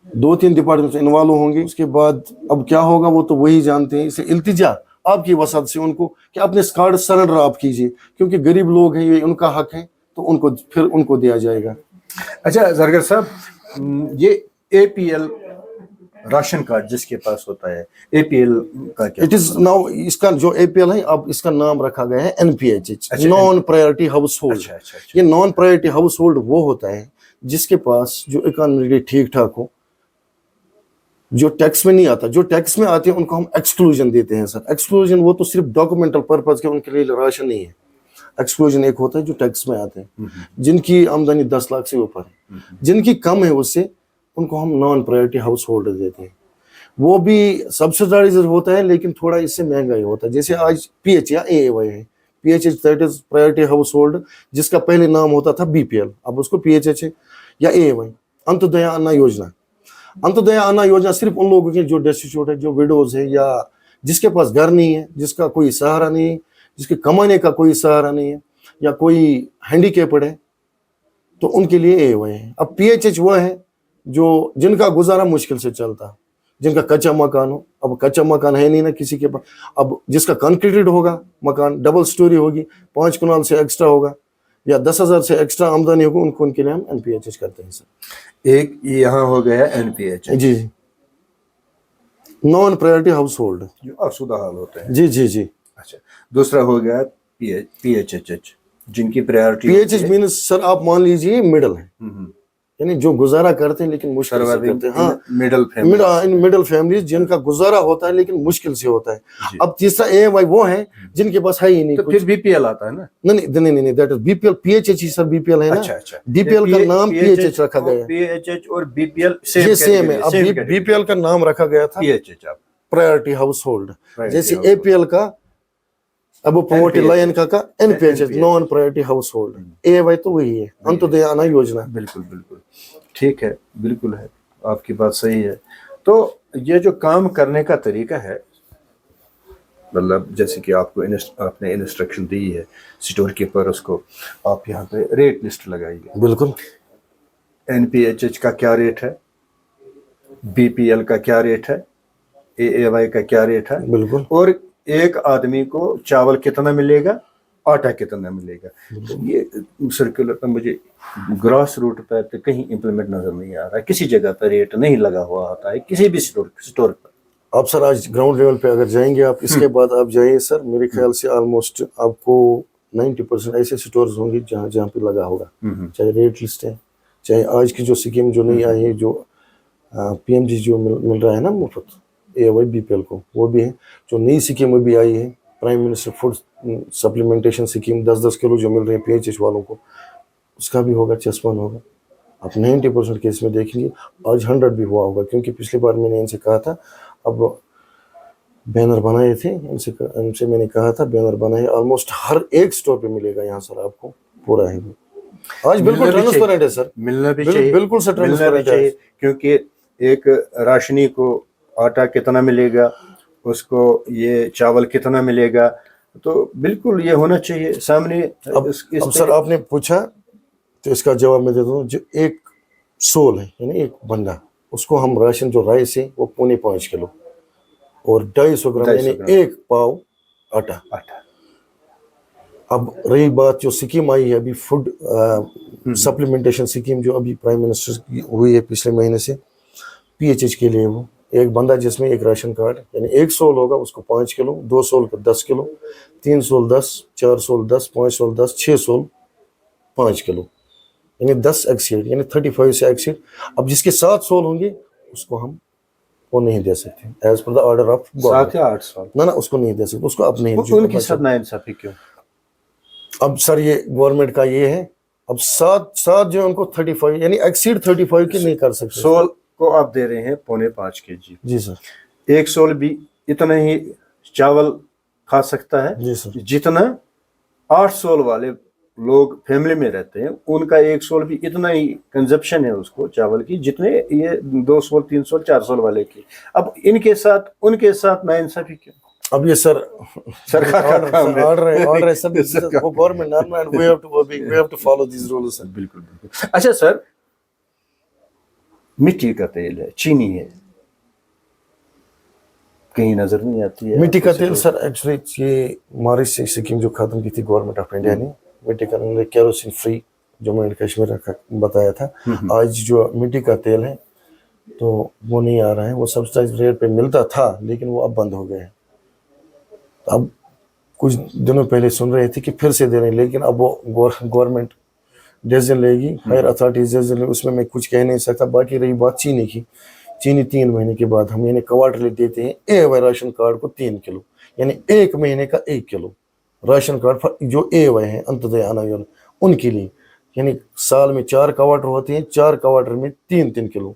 2-3 डिपार्टमेंट इन्वॉल्व होंगे। उसके बाद अब क्या होगा वो तो वही जानते हैं। इसे इल्तिजा आपकी वसात से उनको कि अपने कार्ड सरेंडर आप कीजिए, क्योंकि गरीब लोग हैं, ये उनका हक है, तो उनको दिया जाएगा। अच्छा जरगर साहब, ये एपीएल राशन कार्ड जिसके पास होता है, एपीएल का क्या? इट इज नाउ, इसका जो एपीएल है अब इसका नाम रखा गया है एनपीएचएच, नॉन प्रायोरिटी हाउस होल्ड। ये नॉन प्रायोरिटी हाउस होल्ड वो होता है जिसके पास जो इकोनॉमी ठीक ठाक हो, जो टैक्स में नहीं आता। जो टैक्स में आते हैं उनको हम एक्सक्लूजन देते हैं सर। एक्सक्लूजन वो तो सिर्फ डॉक्यूमेंटल पर्पज के, उनके लिए राशन नहीं है। एक्सक्लूजन एक होता है जो टैक्स में आते हैं, जिनकी आमदनी 10 लाख से ऊपर है, जिनकी कम है उससे, उनको हम नॉन प्रायोरिटी हाउस होल्डर देते हैं। वो भी सब्सिडाइज होता है, लेकिन थोड़ा इससे महंगा ही होता है। जैसे आज पीएच या एएवाई है, PHH that is priority house hold, जिसका पहले नाम होता था बीपीएल, अब उसको पीएचएच है, या एएवाई अंत्योदय अन्न योजना। अंत्योदय अन्न योजना सिर्फ उन लोगों के जो डेस्टिट्यूट है, जो विडोज है, या जिसके पास घर नहीं है, जिसका कोई सहारा नहीं है, जिसके कमाने का कोई सहारा नहीं है, या कोई हैंडीकैप्ड है, तो उनके लिए एएवाई है। अब पीएचएच वो है जो जिनका गुजारा मुश्किल से चलता, जिनका कच्चा मकान हो। अब कच्चा मकान है नहीं ना किसी के पास। अब जिसका कंक्रीटेड होगा मकान, डबल स्टोरी होगी, 5 कनाल से एक्स्ट्रा होगा, या 10,000 से एक्स्ट्रा आमदनी होगी, उनके लिए हम एनपीएचएच करते हैं सर। एक यहाँ हो गया एनपीएच, जी, नॉन प्रायोरिटी हाउस होल्ड, जो असुदा हाल होते हैं। जी जी जी। अच्छा, दूसरा हो गया पीएचएच, जिनकी प्रायोरिटी। पीएचएच मीन्स सर आप मान लीजिए मिडल है, यानी जो गुजारा करते हैं लेकिन मुश्किल से करते हैं। हाँ, मिडिल फैमिली जिनका गुजारा होता है लेकिन मुश्किल से होता है। अब तीसरा एएवाई वो है जिनके पास है ही नहीं, तो फिर बीपीएल आता है ना? नहीं, that is BPL. PHH he sir BPL है ना। अच्छा, बीपीएल का नाम पीएचएच रखा गया है। पीएचएच और बीपीएल सेम है। अब बीपीएल का नाम रखा गया था पीएचएच, प्रायोरिटी हाउस होल्ड। जैसे एपीएल का अब प्रमोटेड लाइन का NPHH, non priority house hold. AAY तो वही है, अंत्योदय अन्न योजना। बिल्कुल ठीक है, बिल्कुल है, आपकी बात सही है। तो یہ جو کام کرنے کا طریقہ ہے، مطلب جیسے کہ آپ کو آپ نے انسٹرکشن دی ہے اسٹور کیپر، اس کو آپ یہاں پہ ریٹ لسٹ لگائیے، بالکل NPHH کا کیا ریٹ ہے، BPL کا کیا ریٹ ہے، AAY کا کیا ریٹ ہے، بالکل اور ایک آدمی کو چاول کتنا ملے گا، آٹا کتنا ملے گا. یہ سرکولر پہ مجھے گراس روٹ پہ تو کہیں امپلیمنٹ نظر نہیں آ رہا ہے، کسی جگہ پہ ریٹ نہیں لگا ہوا ہوتا ہے کسی بھی اسٹور پر. آپ سر آج گراؤنڈ لیول پہ اگر جائیں گے آپ، اس کے بعد آپ جائیں سر، میرے خیال سے آلموسٹ آپ کو 90% ایسے سٹورز ہوں گے جہاں پہ لگا ہوگا، چاہے ریٹ لسٹ ہے، چاہے آج کی جو اسکیم جو نہیں آئی ہے، جو PMG جو مل رہا ہے نا مفت AOY BPL کو، وہ بھی ہے. جو نئی اسکیم ابھی آئی ہے prime minister food supplementation scheme, 10 کلو جو مل رہے ہیں PHH والوں کو، اس کا بھی ہوگا، چسپان ہوگا. آپ 90% کیس میں دیکھیں گے آج 100 بھی ہوا ہوگا، کیونکہ پچھلی بار میں نے ان سے کہا تھا، اب بینر بنائے تھے ان سے میں نے کہا تھا بینر بنائے، آلموسٹ ہر ایک سٹور پہ ملے گا یہاں سر آپ کو پورا ہے. آج بالکل ٹرانسپیرنٹ ہے سر، ملنا بھی چاہیے، بالکل سر ٹرانسپیرنٹ ہے، کیونکہ ایک راشنی کو آٹا کتنا ملے گا، اس کو یہ چاول کتنا ملے گا، تو بالکل یہ ہونا چاہیے سامنے. اب سر آپ نے پوچھا تو اس کا جواب میں دیتا ہوں. جو ایک سول ہے یعنی ایک بندہ، اس کو ہم راشن جو رائس ہے وہ 4.5 کلو اور 250 گرام یعنی ایک پاؤ آٹا. اب رہی بات جو سکیم آئی ہے ابھی فوڈ سپلیمنٹیشن سکیم، جو ابھی پرائم منسٹر کی ہوئی ہے پچھلے مہینے سے PHH کے لیے، وہ ایک بندہ جس میں ایک راشن کارڈ یعنی ایک سول ہوگا اس کو 5 کلو، 2 سول کا 10 کلو، 3 سول 10، 4 سول 10، 5 سول 10، 6 سول 5 کلو، یعنی 10 ایکسیڈ یعنی 35 سے ایکسیڈ. اب جس کے 7 سول ہوں گے اس کو ہم وہ نہیں دے سکتے as per the order of 7 یا 8 سال نہ اس کو نہیں دے سکتے، اس کو اپنے ان کے ساتھ ناانصافی کیوں؟ اب سر یہ گورنمنٹ کا یہ ہے، اب 7 جو ان کو 35 یعنی ایکسیڈ 35 کی نہیں کر سکتے. سول کو آپ دے رہے ہیں 4.5 kg. جی سر. ایک سول بھی اتنا ہی چاول کھا سکتا ہے. جی سر. جتنا 8 سول والے لوگ فیملی میں رہتے ہیں ان کا ایک سول بھی اتنا ہی کنزپشن ہے اس کو چاول کی جتنے یہ 2 سول 3 سول 4 سول والے کی. اب ان کے ساتھ ناانصافی کیوں؟ اب یہ سر سرکار کا کام ہے، آرڈر ہے سر، وہ government norm and we have to follow these rules. بالکل بالکل. اچھا سر، مٹی کا تیل ہے، چینی ہے، کہیں نظر نہیں آتی ہے مٹی کا تیل سر. ایکچولی یہ مارچ سے اسکیم جو ختم کی تھی گورنمنٹ آف انڈیا نے، مٹی کا kerosene free Jammu and Kashmir کا بتایا تھا. آج جو مٹی کا تیل ہے تو وہ نہیں آ رہا ہے، وہ سبسڈائز ریٹ پہ ملتا تھا لیکن وہ اب بند ہو گئے ہیں. اب کچھ دنوں پہلے سن رہے تھے کہ پھر سے دے رہے ہیں، لیکن اب وہ گورنمنٹ ڈیسیژن لے گی، ہائر اتھارٹیز ڈیسیژن لے، اس میں کوچھ کہہ نہیں سکتا. باقی رہی بات چینی کی، چینی 3 مہینے کے بعد ہم یعنی کوارٹرلی دیتے ہیں AOY راشن کارڈ کو 3 کلو، یعنی ایک مہینے کا 1 کلو راشن کارڈ جو AOY ہیں انتودے انایون ان کے لیے، یعنی سال میں 4 کوارٹر ہوتے ہیں، 4 کوارٹر میں 3 کلو،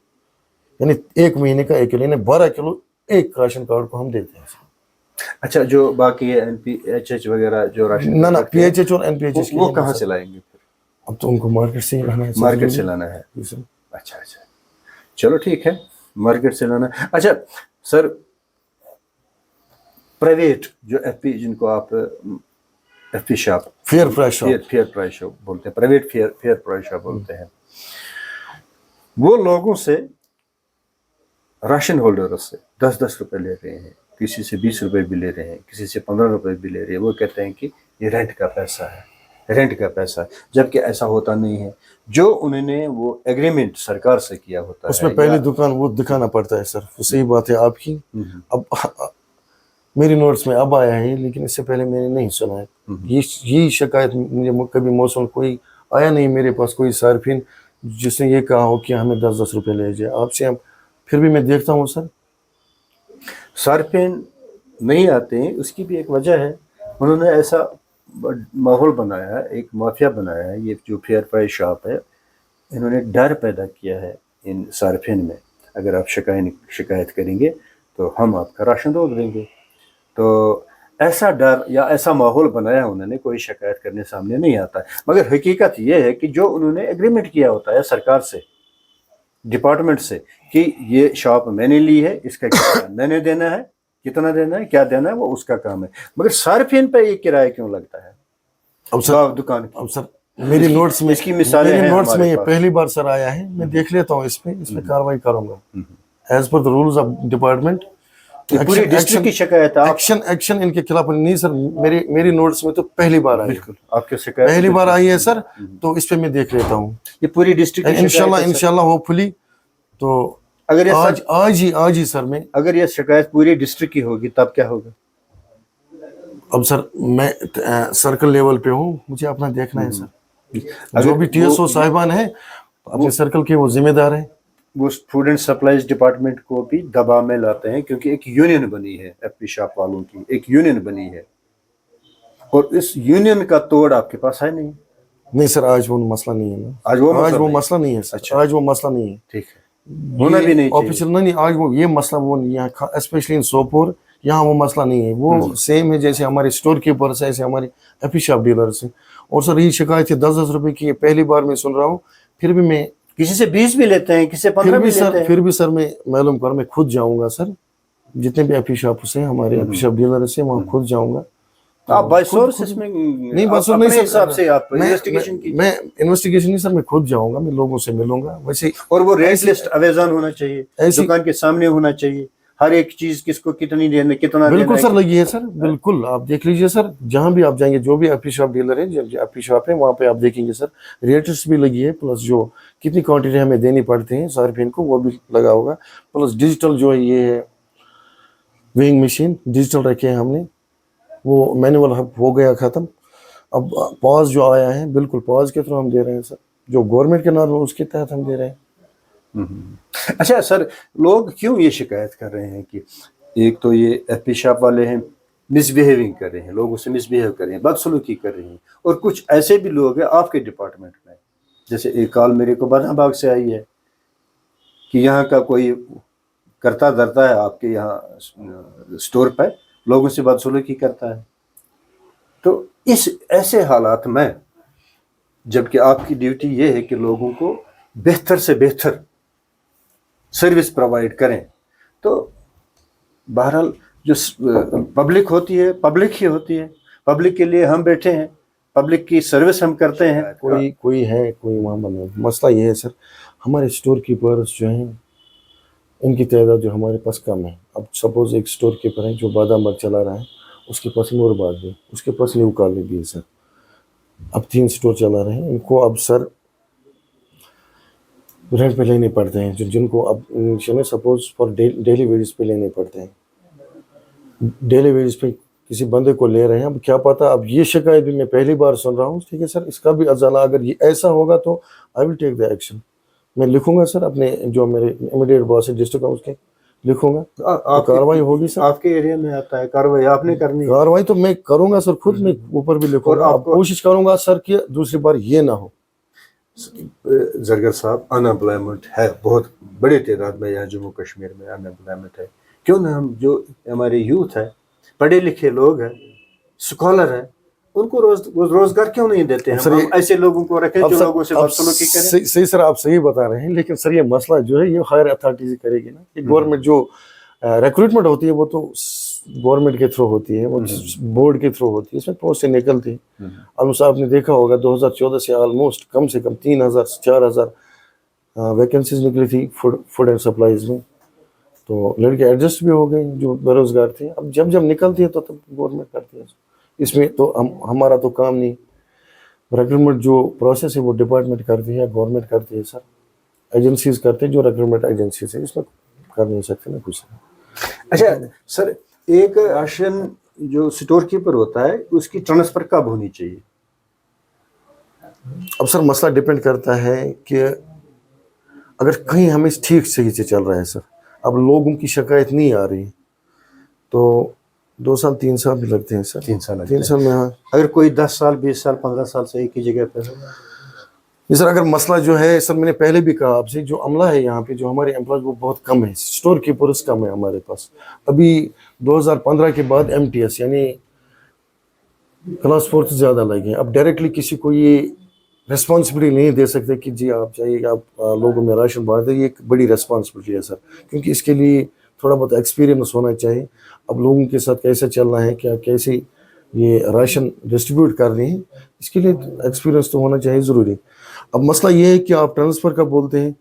یعنی ایک مہینے کا 1 کلو، یعنی 12 کلو ایک راشن کارڈ کو ہم دیتے ہیں. اچھا جو باقی ہے NPHH وغیرہ جو راشن نہ PHH اور NPHH وہ کہاں سے لائیں گے پھر؟ اب تو ان کو مارکیٹ سے ہی لانا ہے. مارکیٹ سے لانا ہے. اچھا چلو ٹھیک ہے، مارکیٹ سے لانا ہے. اچھا سر، پرائیویٹ جو FP جن کو آپ FP shop, fair price shop بولتے ہیں، پرائیویٹ فیئر پرائس شاپ بولتے ہیں، وہ لوگوں سے راشن ہولڈر سے 10 روپے لے رہے ہیں، کسی سے 20 روپے بھی لے رہے ہیں، کسی سے 15 روپے بھی لے رہے ہیں. وہ کہتے ہیں کہ یہ رینٹ کا پیسہ ہے، جبکہ ایسا ہوتا نہیں ہے. جو انہوں نے وہ ایگریمنٹ سرکار سے کیا ہوتا ہے اس میں پہلی دکان وہ دکھانا پڑتا ہے سر. صحیح بات ہے آپ کی. اب میری نوٹس میں اب آیا ہے لیکن اس سے پہلے میں نے نہیں سنا ہے. یہی شکایت مجھے کبھی موصول کوئی آیا نہیں میرے پاس، کوئی صارفین جس نے یہ کہا ہو کہ ہمیں 10 روپے لے جائے آپ سے. پھر بھی میں دیکھتا ہوں سر صارفین نہیں آتے ہیں، اس کی بھی ایک وجہ ہے. انہوں نے ایسا ماحول بنایا ہے، ایک مافیا بنایا ہے. یہ جو فیئر پرائس شاپ ہے، انہوں نے ڈر پیدا کیا ہے ان صارفین میں، اگر آپ شکایت کریں گے تو ہم آپ کا راشن روک دیں گے. تو ایسا ڈر یا ایسا ماحول بنایا انہوں نے، کوئی شکایت کرنے سامنے نہیں آتا. مگر حقیقت یہ ہے کہ جو انہوں نے ایگریمنٹ کیا ہوتا ہے سرکار سے، डिपार्टमेंट से कि ये शॉप मैंने ली है, इसका किराया मैंने देना है, कितना देना है, क्या देना है, वो उसका काम है। मगर सार्फिन पे ये किराया क्यों लगता है अब सर दुकान की? अब सर मेरी नोट्स में इसकी मिसालें मेरे हैं नोट्स में हमारे ये पास। पहली बार सर आया है, मैं देख लेता हूँ इसमें कार्रवाई करूंगा as per the rules of department. ये पूरी डिस्ट्रिक्ट की शिकायत है। एक्शन इनके खिलाफ नहीं सर, मेरी नोट्स में तो पहली बार आई है। बिल्कुल आपके शिकायत पहली बार आई है सर, तो इस पे मैं देख लेता हूँ ये पूरी डिस्ट्रिक्ट की शिकायत है सर। इंशाल्लाह होपफुली। तो अगर ये आज ही सर मैं, अगर ये शिकायत पूरी डिस्ट्रिक्ट की होगी तब क्या होगा? अब सर मैं सर्कल लेवल पे हूँ, मुझे अपना देखना है सर। जो भी टीएसओ साहिबान है अपने सर्कल के वो जिम्मेदार है। वो स्टूडेंट सप्लाईज डिपार्टमेंट को भी दबाव में लाते हैं क्योंकि एक यूनियन बनी है एफपी शॉप वालों की, एक यूनियन बनी है और इस यूनियन का तोड़ आपके पास है नहीं सर, आज वो मसला नहीं है ना, आज वो मसला नहीं है सर। अच्छा। आज वो मसला नहीं है, ठीक है, होना भी नहीं चाहिए ऑफिशियल नहीं। आज वो ये मसला वो नहीं है, स्पेशली इन सोपोर यहाँ वो मसला नहीं है। वो सेम है जैसे हमारे स्टोर कीपर्स है, ऐसे हमारे एफपी शॉप डीलर्स हैं। और सर ये शिकायत है 10-10 रुपए की, पहली बार मैं सुन रहा हूँ। फिर भी मैं किसी से 20 भी लेते हैं, किसी से 15 भी लेते हैं। फिर भी सर मैं मालूम कर, मैं खुद जाऊंगा सर, जितने भी एफपी शॉप से हमारे एफपी शॉप डीलर्स हैं वहाँ खुद जाऊंगा। आप बाय सोर्स इसमें नहीं, बस नहीं सर, हिसाब से आप इन्वेस्टिगेशन कीजिए। मैं इन्वेस्टिगेशन नहीं सर, मैं खुद जाऊंगा, मैं लोगों से मिलूंगा वैसे। और वो रेट लिस्ट अवेजान होना चाहिए, दुकान के सामने होना चाहिए, हर एक चीज किसको कितनी देना, कितना बिल्कुल देना सर लगी है सर, बिल्कुल आप देख लीजिए सर, जहां भी आप जाएंगे जो भी एफपी शॉप डीलर है, जो एफपी शॉप है वहां पे आप देखेंगे सर रेट्स भी लगी है, प्लस जो कितनी क्वांटिटी हमें देनी पड़ती है सार्फिन को वो भी लगा होगा, प्लस डिजिटल जो है ये है वेइंग मशीन डिजिटल रखे हैं हमने, वो मैनुअल हो गया खत्म। अब पॉज जो आया है बिल्कुल पॉज के थ्रू हम दे रहे हैं सर, जो गवर्नमेंट के नॉर्म उसके तहत हम दे रहे हैं। अच्छा सर, लोग क्यों ये शिकायत कर रहे हैं कि एक तो ये एफपी शॉप वाले हैं मिसबिहेविंग कर रहे हैं, लोगों से मिसबिहेव कर रहे हैं, बदसलूकी कर रहे हैं, और कुछ ऐसे भी लोग हैं आपके डिपार्टमेंट में, जैसे एक कॉल मेरे को बादाबाग से आई है कि यहाँ का कोई करता धरता है आपके यहाँ स्टोर पर, लोगों से बदसलूकी करता है। तो इस ऐसे हालात में जबकि आपकी ड्यूटी ये है कि लोगों को बेहतर से बेहतर सर्विस प्रोवाइड करें, तो बहरहाल जो पब्लिक होती है पब्लिक ही होती है, पब्लिक के लिए हम बैठे हैं, पब्लिक की सर्विस हम करते हैं। कोई वहाँ बना मसला ये है सर, हमारे स्टोर कीपर्स जो हैं इनकी तादाद जो हमारे पास कम है। अब सपोज एक स्टोर कीपर है जो बादाम चला रहा है, उसके पास नूरबाग है, उसके पास न्यू कॉलोनी भी है सर, अब 3 स्टोर चला रहे हैं। इनको अब सर रेंट पे लेने पड़ते हैं, जिनको अब सपोज फॉर डेली वेजेस पे लेने पड़ते हैं, डेली वेजेस पे किसी बंदे को ले रहे हैं। अब क्या पता, अब ये शिकायत भी मैं पहली बार सुन रहा हूँ, ठीक है सर, इसका भी अजाला अगर ये ऐसा होगा तो I will take the action. मैं लिखूंगा सर अपने जो मेरे इमीडिएट बॉस है डिस्ट्रिक्ट उसके लिखूंगा, तो कार्रवाई होगी सर। आपके एरिया में आता है कार्रवाई, आपने करनी है। कार्रवाई तो मैं करूंगा सर, खुद मैं ऊपर भी लिखूंगा, आप कोशिश करूंगा सर कि दूसरी बार ये ना हो। जरगर साहब, अनएम्प्लॉयमेंट है बहुत बड़े तादाद में यहाँ जम्मू कश्मीर में अनएम्प्लॉयमेंट है, क्यों ना हम जो हमारे यूथ है, पढ़े लिखे लोग हैं, स्कॉलर हैं, उनको रोजगार क्यों नहीं देते हैं? हम ऐसे लोगों को रखें जो लोगों से बदसलूकी करें। सही सर, आप सही बता रहे हैं, लेकिन सर ये मसला जो है ये हायर अथॉरिटी से करेगी ना। ये गवर्नमेंट जो रिक्रूटमेंट होती है वो तो गवर्नमेंट के थ्रू होती है, वो बोर्ड के थ्रू होती है, इसमें पोस्ट से निकलती है। अब आपने देखा होगा 2014 से ऑलमोस्ट कम से कम 3000-4000 वैकेंसीज निकली थी फूड एंड सप्लाईज में, तो लड़के एडजस्ट भी हो गए जो बेरोजगार थे। अब जब निकलती है तो तब गवर्नमेंट करती है, इसमें तो हमारा तो काम नहीं। रिक्रूटमेंट जो प्रोसेस है वो डिपार्टमेंट करती है, गवर्नमेंट करती है सर, एजेंसीज करते हैं जो रिक्रूटमेंट एजेंसीज है, इसमें कर नहीं सकते ना कुछ। अच्छा सर, एक राशन जो स्टोर कीपर होता है उसकी ट्रांसफर कब होनी चाहिए? अब सर मसला डिपेंड करता है कि अगर कहीं हमें ठीक सही से चल रहा है सर, अब लोगों की शिकायत नहीं आ रही तो 2 साल 3 साल भी लगते हैं सर। 3 साल 3 साल में। हाँ, अगर कोई 10 साल 20 साल 15 साल से एक ही जगह पर जी सर, अगर मसला जो है सर, मैंने पहले भी कहा आपसे, जो अमला है यहाँ पे, जो हमारे एम्प्लॉयज वो बहुत कम है, स्टोर कीपर्स कम है हमारे पास। अभी 2015 के बाद MTS यानी क्लास 4 से ज़्यादा लगे हैं। अब डायरेक्टली किसी को ये रिस्पॉन्सिबिलिटी नहीं दे सकते कि जी आप चाहिए आप लोगों में राशन बांट दें, ये एक बड़ी रिस्पॉन्सिबिलिटी है सर, क्योंकि इसके लिए थोड़ा बहुत एक्सपीरियंस होना चाहिए। अब लोगों के साथ कैसे चलना है, क्या कैसे ये राशन डिस्ट्रीब्यूट करनी है, इसके लिए एक्सपीरियंस तो होना चाहिए ज़रूरी। अब मसला ये है कि आप ट्रांसफ़र का बोलते हैं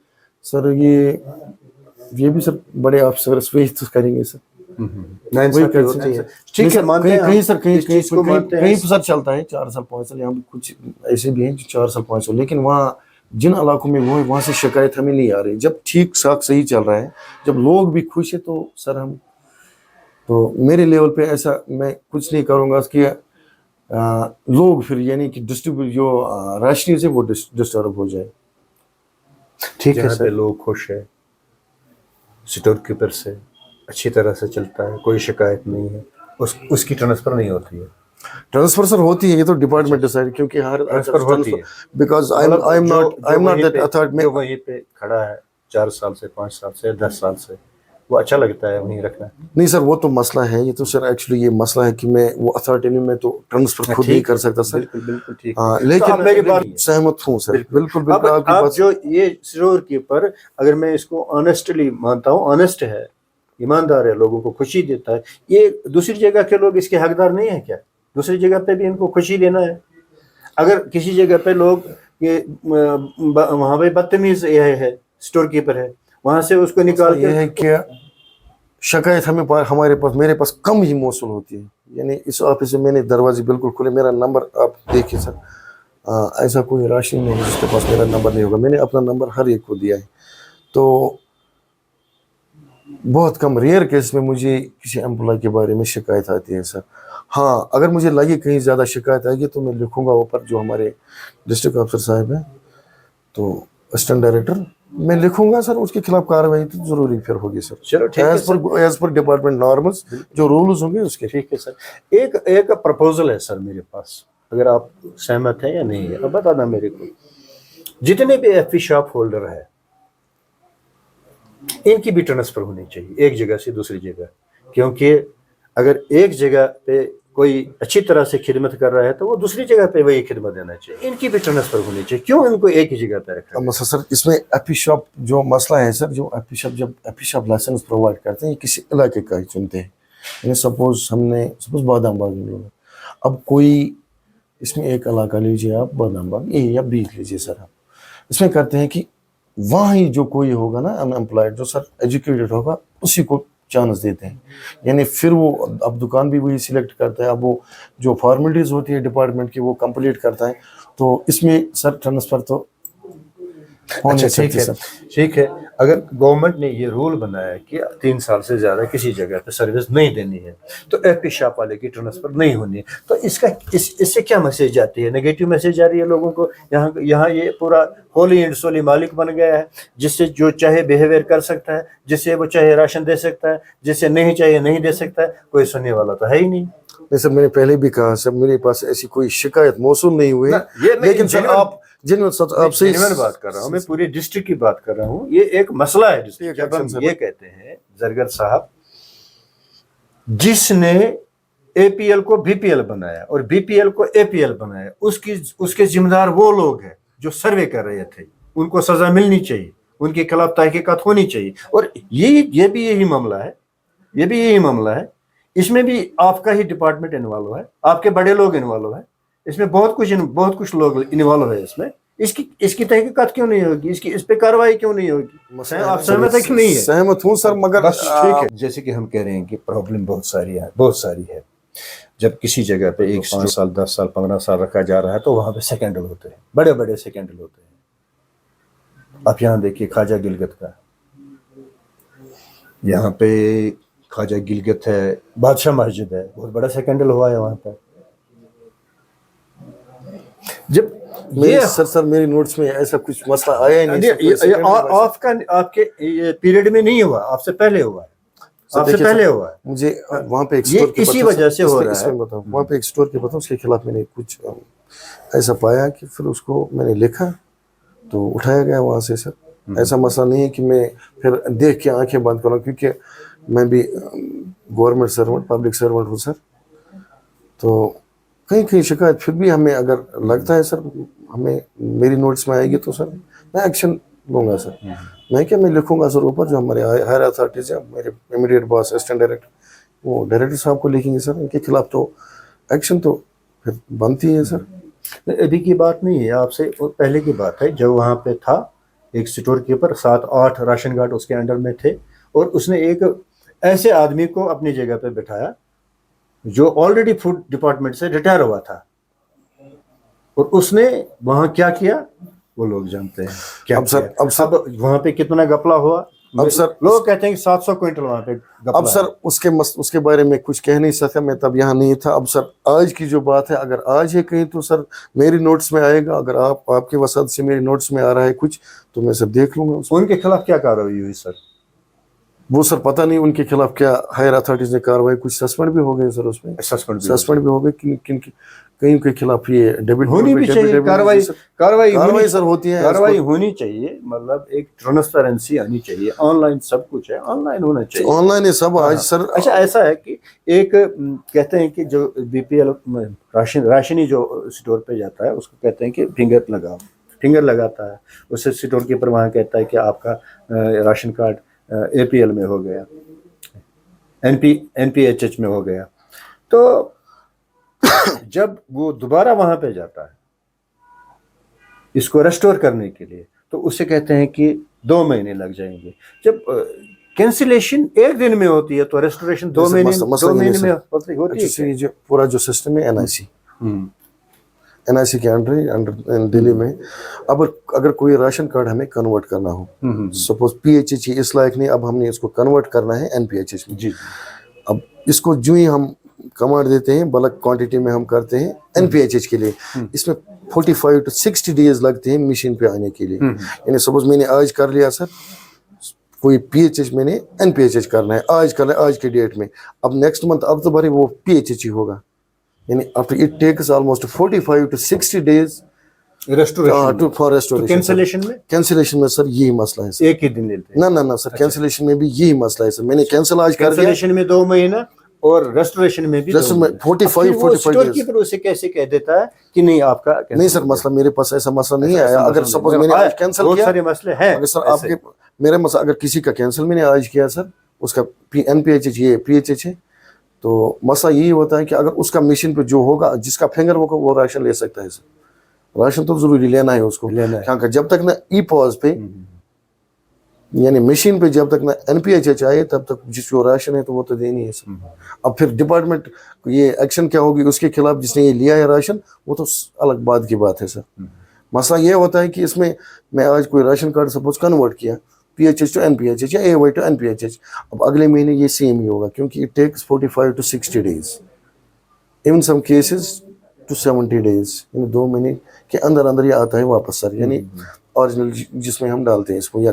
सर, ये भी सर बड़े अफसर वही तो करेंगे सर, वही कर चाहिए। ठीक है, मानते हैं कहीं सर कहीं हैं। सर चलता है 4 साल 5 साल, यहाँ भी कुछ ऐसे भी हैं जो 4 साल 5 साल, लेकिन वहाँ जिन इलाकों में वो है वहाँ से शिकायत हमें नहीं आ रही। जब ठीक ठाक सही चल रहा है, जब लोग भी खुश है, तो सर हम तो मेरे लेवल पे ऐसा मैं कुछ नहीं करूँगा कि लोग फिर यानी कि डिस्ट्रीब्यूट जो राशनिंग से वो डिस्टर्ब हो जाए। ठीक है सर, लोग खुश है, स्टोर कीपर से अच्छी तरह से चलता है, कोई शिकायत नहीं है, उसकी ट्रांसफर नहीं होती है। ट्रांसफर सर होती है, ये तो डिपार्टमेंट डिसाइड, क्योंकि हर ट्रांसफर होती है, because I am not that authority. जो वहीं पे खड़ा है 4 साल से 5 साल से 10 साल से, वो अच्छा लगता है वहीं रखना। नहीं सर, वो तो मसला है, ये तो सर एक्चुअली ये मसला है कि मैं वो अथॉरिटी में मैं तो ट्रांसफर खुद नहीं कर सकता सर। बिल्कुल बिल्कुल ठीक हाँ, है, लेकिन तो मेरी बात सहमत हूँ सर, बिल्कुल बिल्कुल आपकी आप बात। जो ये स्टोर कीपर, अगर मैं इसको ऑनेस्टली मानता हूँ, ऑनेस्ट है, ईमानदार है, लोगों को खुशी देता है, ये दूसरी जगह के लोग इसके हकदार नहीं है क्या? दूसरी जगह पे भी इनको खुशी देना है। अगर किसी जगह पे लोग ये वहाँ पे बदतमीज है स्टोर कीपर है, वहाँ से उसको निकाल ये है कि शिकायत हमारे पास मेरे पास कम ही मौसूल होती है, यानी इस ऑफिस से मैंने दरवाजे बिल्कुल खुले, मेरा नंबर आप देखिए सर, ऐसा कोई राशि नहीं है जिसके पास मेरा नंबर नहीं होगा, मैंने अपना नंबर हर एक को दिया है। तो बहुत कम रेयर केस में मुझे किसी एम्प्लॉय के बारे में शिकायत आती है सर। हाँ, अगर मुझे लगे कहीं ज़्यादा शिकायत आएगी तो मैं लिखूंगा ऊपर, जो हमारे डिस्ट्रिक्ट ऑफिसर साहब हैं, तो असिस्टेंट डायरेक्टर, मैं लिखूंगा सर, उसके खिलाफ कार्रवाई तो जरूरी फिर होगी सर। चलो ठीक है, एज पर डिपार्टमेंट नॉर्मल्स जो रूल्स होंगे उसके। ठीक है सर। एक प्रपोजल है सर मेरे पास, अगर आप सहमत हैं या नहीं है, अब बताना मेरे को। जितने भी एफपी शॉप होल्डर है, इनकी भी ट्रांसफर होनी चाहिए एक जगह से दूसरी जगह, क्योंकि अगर एक जगह पे कोई अच्छी तरह से खिदमत कर रहा है तो वो दूसरी जगह पे वही खिदमत देना चाहिए। इनकी भी ट्रांसफर होनी चाहिए, क्यों इनको एक ही जगह पे रखा है? सर इसमें एफपी शॉप जो मसला है सर, जो एफपी शॉप जब एफपी शॉप लाइसेंस प्रोवाइड करते हैं, ये किसी इलाके का ही चुनते हैं, यानी सपोज बादाम बाग में लोग, अब कोई इसमें एक इलाका लीजिए आप, बादाम बाग ए या बी लीजिए सर, आप इसमें करते हैं कि वहाँ ही जो कोई होगा ना अनएम्प्लॉयड, जो सर एजुकेटेड होगा, उसी को चांस देते हैं, यानी फिर वो अब दुकान भी वही सिलेक्ट करता है, अब वो जो फॉर्मेलिटीज़ होती है डिपार्टमेंट की वो कंप्लीट करता है, तो इसमें सर ट्रांसफ़र तो अच्छा ठीक है, ठीक है। अगर गवर्नमेंट ने ये रूल बनाया कि 3 साल से ज़्यादा किसी जगह पे सर्विस नहीं देनी है तो एफपी शॉप वाले की ट्रांसफ़र नहीं होनी है, तो इससे क्या मैसेज जाती है? नेगेटिव मैसेज जा रही है लोगों को। यहाँ ये पूरा होली एंड सोली मालिक बन गया है, जिससे जो चाहे बिहेवियर कर सकता है, जिससे वो चाहे राशन दे सकता है, जिससे नहीं चाहिए नहीं दे सकता है, कोई सुनने वाला तो है ही नहीं। नहीं सर, मैंने पहले भी कहा सर, मेरे पास ऐसी कोई शिकायत मौसूल नहीं हुई, लेकिन सर आप आपसे बात कर रहा हूँ, मैं पूरे डिस्ट्रिक्ट की बात कर रहा हूँ। ये एक मसला है डिस्ट्रिक्ट। जब हम ये कहते हैं जरगर साहब, जिसने एपीएल को बीपीएल बनाया और बीपीएल को एपीएल बनाया, उसके जिम्मेदार वो लोग हैं जो सर्वे कर रहे थे, उनको सजा मिलनी चाहिए, उनके खिलाफ तहकीकात होनी चाहिए। और ये भी यही मामला है, ये भी यही मामला है। इसमें भी आपका ही डिपार्टमेंट इन्वॉल्व है, आपके बड़े लोग इन्वॉल्व है, इसमें बहुत कुछ लोग इन्वॉल्व है इसमें। इसकी तहकीकात क्यों नहीं होगी? इस पे कार्रवाई क्यों नहीं होगी? आप सहमत है कि नहीं है? सहमत हूँ सर, मगर बस ठीक है। जैसे कि हम कह रहे हैं कि प्रॉब्लम बहुत सारी है। जब किसी जगह पे 1 5 साल 10 साल 15 साल रखा जा रहा है तो वहां पे स्कैंडल होते हैं, बड़े बड़े स्कैंडल होते हैं। आप यहाँ देखिए ख्वाजा गिलगित का, यहाँ पे ख्वाजा गिलगित है, बादशाह मस्जिद है, बहुत बड़ा स्कैंडल हुआ है वहां पर। जब सर मेरी नोट्स में ऐसा कुछ मसला आया ही नहीं। आपके पीरियड में नहीं हुआ, आपसे पहले हुआ है, आपसे पहले हुआ है। मुझे वहाँ पे एक स्टोर के इसी वजह से हो रहा है। वहाँ पे एक स्टोर के बताऊँ, उसके खिलाफ मैंने कुछ ऐसा पाया कि फिर उसको मैंने लिखा तो उठाया गया वहाँ से सर। ऐसा मसला नहीं है कि मैं फिर देख के आंखें बंद करूँ, क्योंकि मैं भी गवर्नमेंट सर्वेंट पब्लिक सर्वेंट हूँ सर। तो कहीं शिकायत फिर भी हमें अगर लगता है सर, हमें मेरी नोट्स में आएगी तो सर मैं एक्शन लूँगा सर। मैं क्या, मैं लिखूँगा सर ऊपर, जो हमारे हायर अथॉरिटीज़ हैं, मेरे इमीडिएट बॉस असिस्टेंट डायरेक्टर, वो डायरेक्टर साहब को लिखेंगे सर, इनके खिलाफ तो एक्शन तो फिर बनती है सर। अभी की बात नहीं है, आपसे पहले की बात है, जब वहाँ पे था एक स्टोर कीपर, 7-8 राशन कार्ड उसके अंडर में थे, और उसने एक ऐसे आदमी को अपनी जगह पे बिठाया जो ऑलरेडी फूड डिपार्टमेंट से रिटायर हुआ था, और उसने वहाँ क्या किया वो लोग जानते हैं क्या अब सर, किया। अब वहाँ पे कितना घपला हुआ, अब सर लोग कहते हैं कि 700 क्विंटल वहाँ पे घपला अब सर उसके बारे में कुछ कह नहीं सकता, मैं तब यहाँ नहीं था। अब सर आज की जो बात है, अगर आज है कहीं तो सर मेरी नोट्स में आएगा, अगर आपके वसात से मेरी नोट्स में आ रहा है कुछ तो मैं सर देख लूंगा उसको। उनके खिलाफ क्या कार्रवाई हुई सर? वो सर पता नहीं उनके खिलाफ क्या हायर अथॉरिटीज ने कार्रवाई, कुछ सस्पेंड भी हो गए सर, उसमें सस्पेंड भी हो गए, कहीं के खिलाफ ये डेबिट होनी भी चाहिए कार्रवाई सर होती है, कार्रवाई होनी चाहिए, मतलब एक ट्रांसपेरेंसी आनी चाहिए। ऑनलाइन सब कुछ है, ऑनलाइन होना चाहिए, ऑनलाइन है सब आज सर। अच्छा ऐसा है कि एक कहते हैं कि जो बीपीएल राशनी जो स्टोर पे जाता है उसको कहते हैं कि फिंगर लगाता है, उससे स्टोर कीपर वहाँ कहता है कि आपका राशन कार्ड एपीएल में हो गया, एनपीएचएच में हो गया। तो जब वो दोबारा वहां पे जाता है इसको रेस्टोर करने के लिए, तो उसे कहते हैं कि 2 महीने लग जाएंगे। जब कैंसिलेशन 1 दिन में होती है तो रेस्टोरेशन 2 महीने में होती है। जो पूरा जो सिस्टम है एनआईसी के अंडर दिल्ली में, अब अगर कोई राशन कार्ड हमें कन्वर्ट करना हो, सपोज पीएचएच इस लायक नहीं, अब हमने इसको कन्वर्ट करना है एनपीएचएच में जी। अब इसको जो ही हम कमांड देते हैं, बल्क क्वांटिटी में हम करते हैं एनपीएचएच के लिए, इसमें 45 to 60 डेज लगते हैं मशीन पे आने के लिए। यानी सपोज मैंने आज कर लिया सर कोई पीएचएच, मैंने एनपीएचएच करना है, आज के डेट में, अब नेक्स्ट मंथ अब तो भरे वो पीएचएच ही होगा। यानी after it takes almost 45 to 60 days for restoration. Cancellation में सर यही मसला है सर, एक ही दिन लेते हैं ना सर, कैंसिलेशन में भी यही मसला है सर। मैंने कैंसिल आज कर दिया, कैंसिलेशन में 2 महीना और रेस्टोरेशन में भी 45 डेज। उसे कैसे कह देता है कि नहीं आपका नहीं सर, मसला मेरे पास ऐसा मसला नहीं आया। अगर सपोज मैंने आज कैंसिल किया, सारे मसले हैं अगर सर आपके मेरे मसला, अगर किसी का कैंसिल मैंने आज किया सर, उसका एनपीएचएच ये पीएचएच है, तो मसला यही होता है कि अगर उसका मशीन पे जो होगा, जिसका फिंगर होगा वो राशन ले सकता है सर। राशन तो जरूरी लेना है उसको, क्योंकि जब तक ना ई पॉज पे यानी मशीन पे जब तक ना एनपीएचएच आए तब तक जो राशन है तो वो तो देनी है सर। अब फिर डिपार्टमेंट ये एक्शन क्या होगी उसके खिलाफ, जिसने ये लिया है राशन, वो तो अलग बात की बात है सर। मसला ये होता है कि इसमें मैं आज कोई राशन कार्ड सपोज कन्वर्ट किया पीएचएच टू एनपीएचएच या एवाई टू एनपीएचएच, अब अगले महीने ये सेम ही होगा, क्योंकि it takes 45 to 60 days, even some cases to 70 days, यानी 2 महीने के अंदर ये आता है वापस सर। यानी ओरिजिनल जिसमें हम डालते हैं इसको, या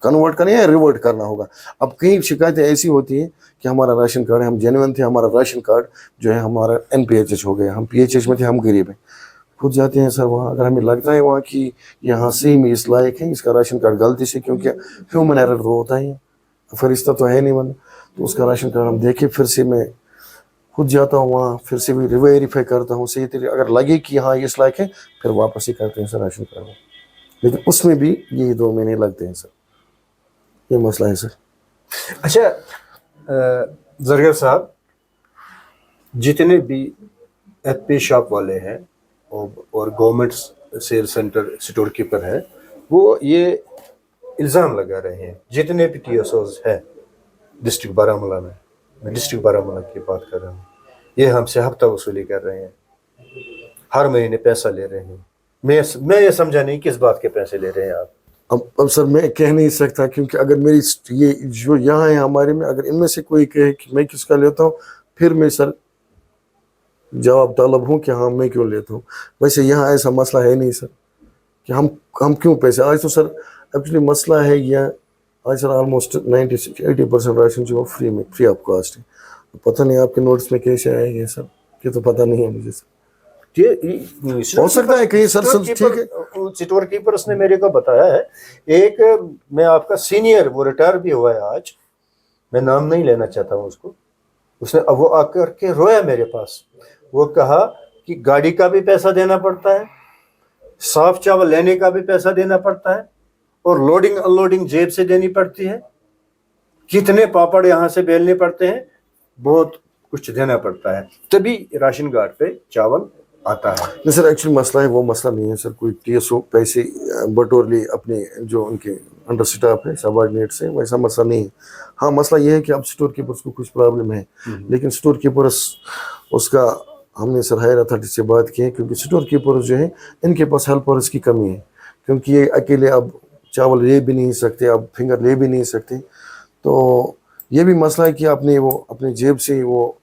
कन्वर्ट करना या रिवर्ट करना होगा। अब कई शिकायतें ऐसी होती हैं कि हमारा राशन कार्ड है, हम जेन्युइन थे, हमारा राशन कार्ड जो है हमारा एनपीएचएच हो गया, हम पीएचएच में थे, हम गरीब हैं, खुद जाते हैं सर वहाँ। अगर हमें लगता है वहाँ कि यहाँ से ही इस लायक है, इसका राशन कार्ड गलती से, क्योंकि ह्यूमन एरर तो होता ही है, फरिश्ता तो है नहीं बंदा, तो उसका राशन कार्ड हम देखे, फिर से मैं खुद जाता हूँ वहाँ, फिर से भी वेरीफाई करता हूँ सही तरीके, अगर लगे कि हाँ इस लायक है फिर वापस ही करते हैं सर राशन कार्ड। लेकिन उसमें भी यही 2 महीने लगते हैं सर, ये मसला है सर। अच्छा जरगर साहब, जितने भी एफपी शॉप वाले हैं और government sale centre store keeper है, वो ये इल्ज़ाम लगा रहे हैं, जितने भी टीएसओज हैं डिस्ट्रिक्ट बारामूला में, मैं डिस्ट्रिक्ट बारामूला की बात कर रहा हूँ, ये हमसे हफ्ता वसूली कर रहे हैं, हर महीने पैसा ले रहे हैं। मैं ये समझा नहीं किस बात के पैसे ले रहे हैं आप। अब सर मैं कह नहीं सकता, क्योंकि अगर मेरी ये जो यहाँ है हमारे में, अगर इनमें से कोई कहे कि मैं किसका लेता हूँ, फिर मैं सर जवाब तलब हूँ कि हाँ मैं क्यों लेता हूँ। वैसे यहाँ ऐसा मसला है नहीं सर कि हम क्यों पैसे, आज तो सर एक्चुअली मसला है यहाँ, आज सर ऑलमोस्ट 80% राशन जो फ्री ऑफ कॉस्ट है। पता नहीं आपके नोट्स में कैसे आएंगे सर, ये तो पता नहीं है मुझे सर, हो सकता है कहीं सर। ठीक है, स्टोर कीपर उसने मेरे को बताया है, एक मैं आपका सीनियर, वो रिटायर भी हुआ है आज, मैं नाम नहीं लेना चाहता हूँ उसको, उसने अब वो आकर के रोया मेरे पास, वो कहा कि गाड़ी का भी पैसा देना पड़ता है साफ चावल लेने का भी पैसा देना पड़ता है और लोडिंग अनलोडिंग जेब से देनी पड़ती है, कितने पापड़ यहाँ से बेलने पड़ते हैं, बहुत कुछ देना पड़ता है, तभी राशन कार्ड पे चावल आता है। नहीं सर, एक्चुअली मसला है वो मसला नहीं है सर, कोई टीएसओ पैसे बटोर लिए अपने जो उनके अंडर स्टाफ है सबऑर्डिनेट से, वैसा मसला नहीं है। हाँ मसला ये है कि अब स्टोर कीपर्स को कुछ प्रॉब्लम है, लेकिन स्टोर कीपर्स उसका हमने सर हायर अथॉरिटी से बात की है, क्योंकि स्टोर कीपर्स जो है इनके पास हेल्पर्स की कमी है, क्योंकि ये अकेले अब चावल ले भी नहीं सकते, अब फिंगर ले भी नहीं सकते, तो ये भी मसला है कि आपने वो अपनी जेब से वो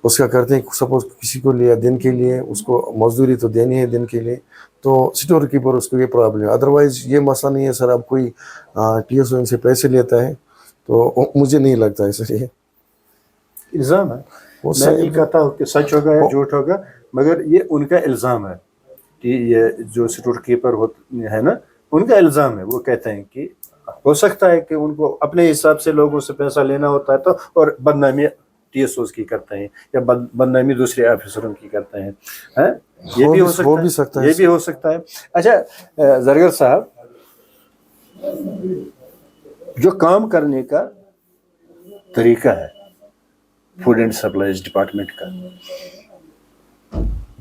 उसका करते हैं। सपोज किसी को लिया दिन के लिए, उसको मजदूरी तो देनी है दिन के लिए, तो स्टोर कीपर उसको ये प्रॉब्लम है। अदरवाइज ये मसला नहीं है सर। अब कोई टीएसओ इनसे पैसे लेता है तो मुझे नहीं लगता है सर ये इल्ज़ाम है। मैं नहीं कहता हूँ कि सच होगा या झूठ होगा, मगर ये उनका इल्ज़ाम है कि ये जो स्टोर कीपर है ना, उनका इल्ज़ाम है। वो कहते हैं कि हो सकता है कि उनको अपने हिसाब से लोगों से पैसा लेना होता है तो, और बदनामी टीएसओ की करते हैं या बदनामी दूसरे ऑफिसरों की करते हैं, ये भी हो सकता है, ये भी हो सकता है। अच्छा जरगर साहब, जो काम करने का तरीका है फूड एंड सप्लाईज डिपार्टमेंट का,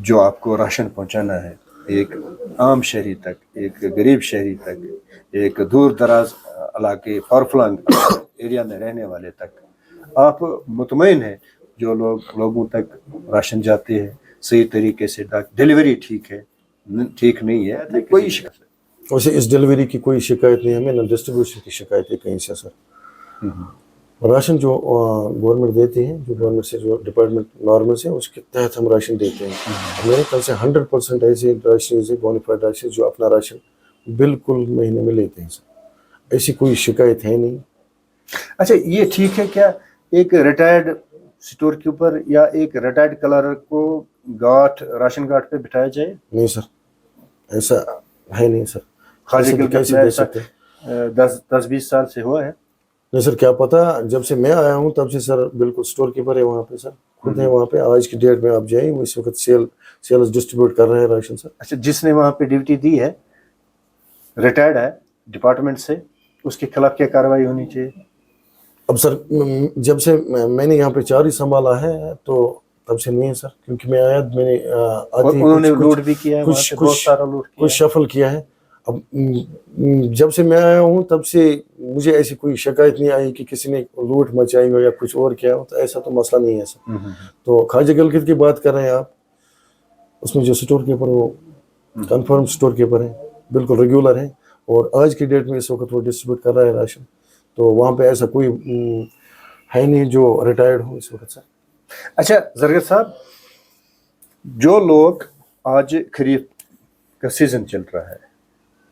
जो आपको राशन पहुंचाना है एक आम शहरी तक, एक गरीब शहरी तक, एक दूर दराज इलाके फारफ्लंग एरिया में रहने वाले तक, आप मुतमईन हैं जो लोगों तक राशन जाते हैं सही तरीके से, डिलीवरी ठीक है, ठीक नहीं है, कोई शिकायत? वैसे इस डिलीवरी की कोई शिकायत नहीं, हमें ना डिस्ट्रीब्यूशन की शिकायत है कहीं से सर। राशन जो गवर्नमेंट देती है, जो गवर्नमेंट से जो डिपार्टमेंट नॉर्मल से, उसके तहत हम राशन देते हैं। मेरे ख्याल से 100% ऐसे राशन से बोनाफाइड राशन जो अपना राशन बिल्कुल महीने में लेते हैं सर, ऐसी कोई शिकायत है नहीं। अच्छा ये ठीक है क्या एक रिटायर्ड स्टोर कीपर या एक रिटायर्ड क्लर्क को राशन कार्ड पे बिठाया जाए? नहीं सर, ऐसा है नहीं सर। खाली कैसे दे सकते? 10-20 साल से हुआ है? नहीं सर, क्या पता, जब से मैं आया हूँ तब से सर बिल्कुल स्टोर कीपर है वहाँ पे सर, खुद है वहाँ पे। आज की डेट में आप जाइए, वो इस वक्त सेल्स डिस्ट्रीब्यूट कर रहे हैं राशन सर। अच्छा, जिसने वहाँ पे ड्यूटी दी है रिटायर्ड है डिपार्टमेंट से, उसके खिलाफ क्या कार्रवाई होनी चाहिए? अब सर जब से मैंने यहाँ पे 4 ही संभाला है तो तब से नहीं है सर, क्योंकि मैं आया, मैंने उन्होंने लूट भी किया है, बहुत सारा लूट किया, कुछ शफल किया है। अब जब से मैं आया हूँ तब से मुझे ऐसी कोई शिकायत नहीं आई कि किसी ने लूट मचाई हो या कुछ और किया हो, तो ऐसा तो मसला नहीं है सर। तो ख्वाजा गिलगित की बात कर रहे हैं आप, उसमें जो स्टोर कीपर वो कन्फर्म स्टोर कीपर है, बिल्कुल रेगुलर है, और आज की डेट में इस वक्त वो डिस्ट्रीब्यूट कर रहा है राशन, तो वहाँ पे ऐसा कोई है नहीं जो रिटायर्ड हो इस वक्त सर। अच्छा जरगर साहब, जो लोग आज खरीफ का सीजन चल रहा है,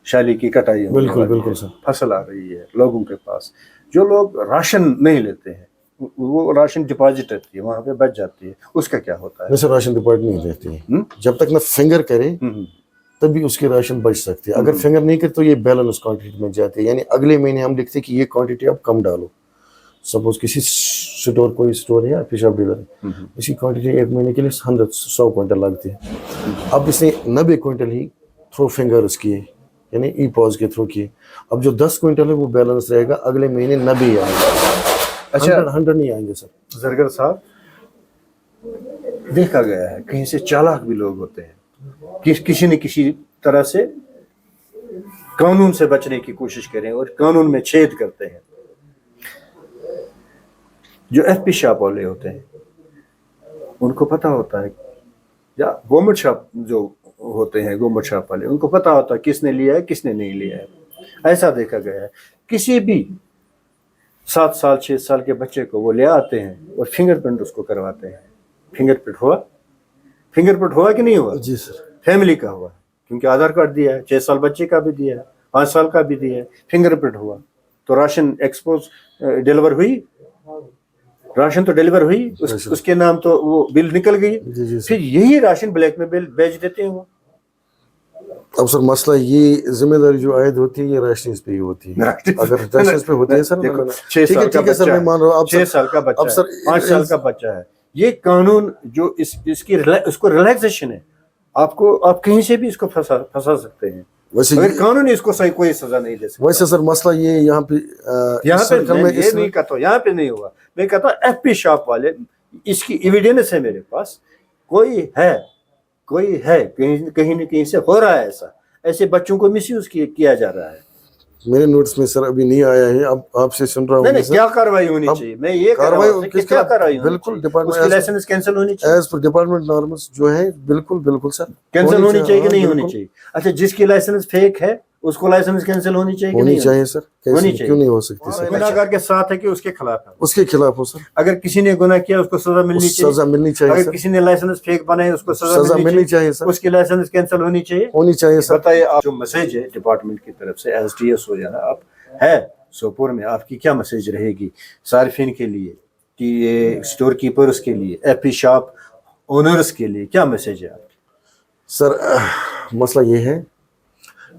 शाली की कटाई, बिल्कुल सर, फसल आ रही है लोगों के पास, जो लोग राशन नहीं लेते हैं, वो राशन डिपॉजिट रहती है वहाँ पे बच जाती है, उसका क्या होता है? वैसे राशन डिपॉजिट नहीं देती है, जब तक ना फिंगर करे तभी उसके राशन बच सकते हैं। अगर फिंगर नहीं करे तो ये बैलेंस क्वांटिटी में जाते हैं, यानी अगले महीने हम लिखते हैं कि ये क्वांटिटी आप कम डालो। सपोज किसी स्टोर, कोई स्टोर है या फिश ऑफ डीलर है, इसी क्वांटिटी एक महीने के लिए 100 क्विंटल लगती है। अब इसने 90 क्विंटल ही थ्रू फिंगर्स किए, यानी ई पॉज के थ्रू किए। अब जो 10 क्विंटल है वो बैलेंस रहेगा, अगले महीने 90 आएंगे। अच्छा, 100 नहीं आएंगे सर। जरगर साहब, देखा गया है कहीं से चालाक भी लोग होते हैं, किसी न किसी तरह से कानून से बचने की कोशिश करें और कानून में छेद करते हैं। जो एफपी शॉप वाले होते हैं उनको पता होता है, या गवर्नमेंट शॉप जो होते हैं, गवर्नमेंट शॉप वाले, उनको पता होता है किसने लिया है किसने नहीं लिया है। ऐसा देखा गया है, किसी भी 7 साल 6 साल के बच्चे को वो ले आते हैं और फिंगरप्रिंट उसको करवाते हैं। फिंगरप्रिंट हुआ कि नहीं हुआ? जी सर, फैमिली का हुआ, क्योंकि आधार कार्ड दिया है, 6 साल बच्चे का भी दिया है, 5 साल का भी दिया है, फिंगरप्रिंट हुआ तो राशन एक्सपोज डिलीवर हुई, राशन तो डिलीवर हुई, उसके नाम तो वो बिल निकल गई, फिर यही राशन ब्लैक में बेच देते हैं वो। अब सर मसला ये जिम्मेदारी जो आयद होती है ये राशन पे ही होती है। अगर राशन पे होती है सर, ठीक है सर, मैं मान रहा हूँ। 6 साल का बच्चा, अब सर 5 साल का बच्चा है, ये कानून जो इसको रिलैक्सेशन है, آپ کہیں سے بھی اس کو پھنسا سکتے ہیں वैसे مگر قانون इसको सही कोई सजा नहीं दे सकता. वैसे सर मसला ये यहाँ पे यहाँ पे मैं ये नहीं कहता हूँ, यहाँ पे नहीं हुआ. मैं कहता हूँ FP शॉप वाले, इसकी एविडेंस है मेरे पास, कोई है कहीं न कहीं से हो रहा है ऐसा, ऐसे बच्चों को मिसयूज किया जा रहा है. मेरे नोट्स में सर अभी नहीं आया है, अब आपसे सुन रहा हूँ. नहीं, क्या कार्रवाई होनी चाहिए, मैं ये कार्रवाई क्या कार्रवाई होनी बिल्कुल चाहिए? डिपार्टमेंट उसकी लाइसेंस कैंसिल होनी चाहिए, एज पर डिपार्टमेंट नॉर्म्स जो है बिल्कुल सर कैंसिल होनी चाहिए कि नहीं होनी चाहिए? अच्छा, जिसकी लाइसेंस फेक है उसको लाइसेंस कैंसिल होनी चाहिए कि होनी नहीं चाहिए सर, होनी कैसे क्यों नहीं हो सकती सर? गुनाहगार के साथ है कि उसके खिलाफ है? उसके खिलाफ हो सर, अगर किसी ने गुनाह किया उसको सजा मिलनी चाहिए. सजा मिलनी चाहिए अगर सर, किसी ने लाइसेंस फेक बनाए उसको सजा मिलनी चाहिए सर, उसकी लाइसेंस कैंसिल होनी चाहिए. होनी चाहिए सर. बताइए, आप जो मैसेज है डिपार्टमेंट की तरफ से एसडीएस हो जाना आप है सोपोर में, आपकी क्या मैसेज रहेगी सार्फिन के लिए, कि ये स्टोर कीपर्स के लिए, एपी शॉप ओनर्स के लिए क्या मैसेज है आपकी? सर मसला ये है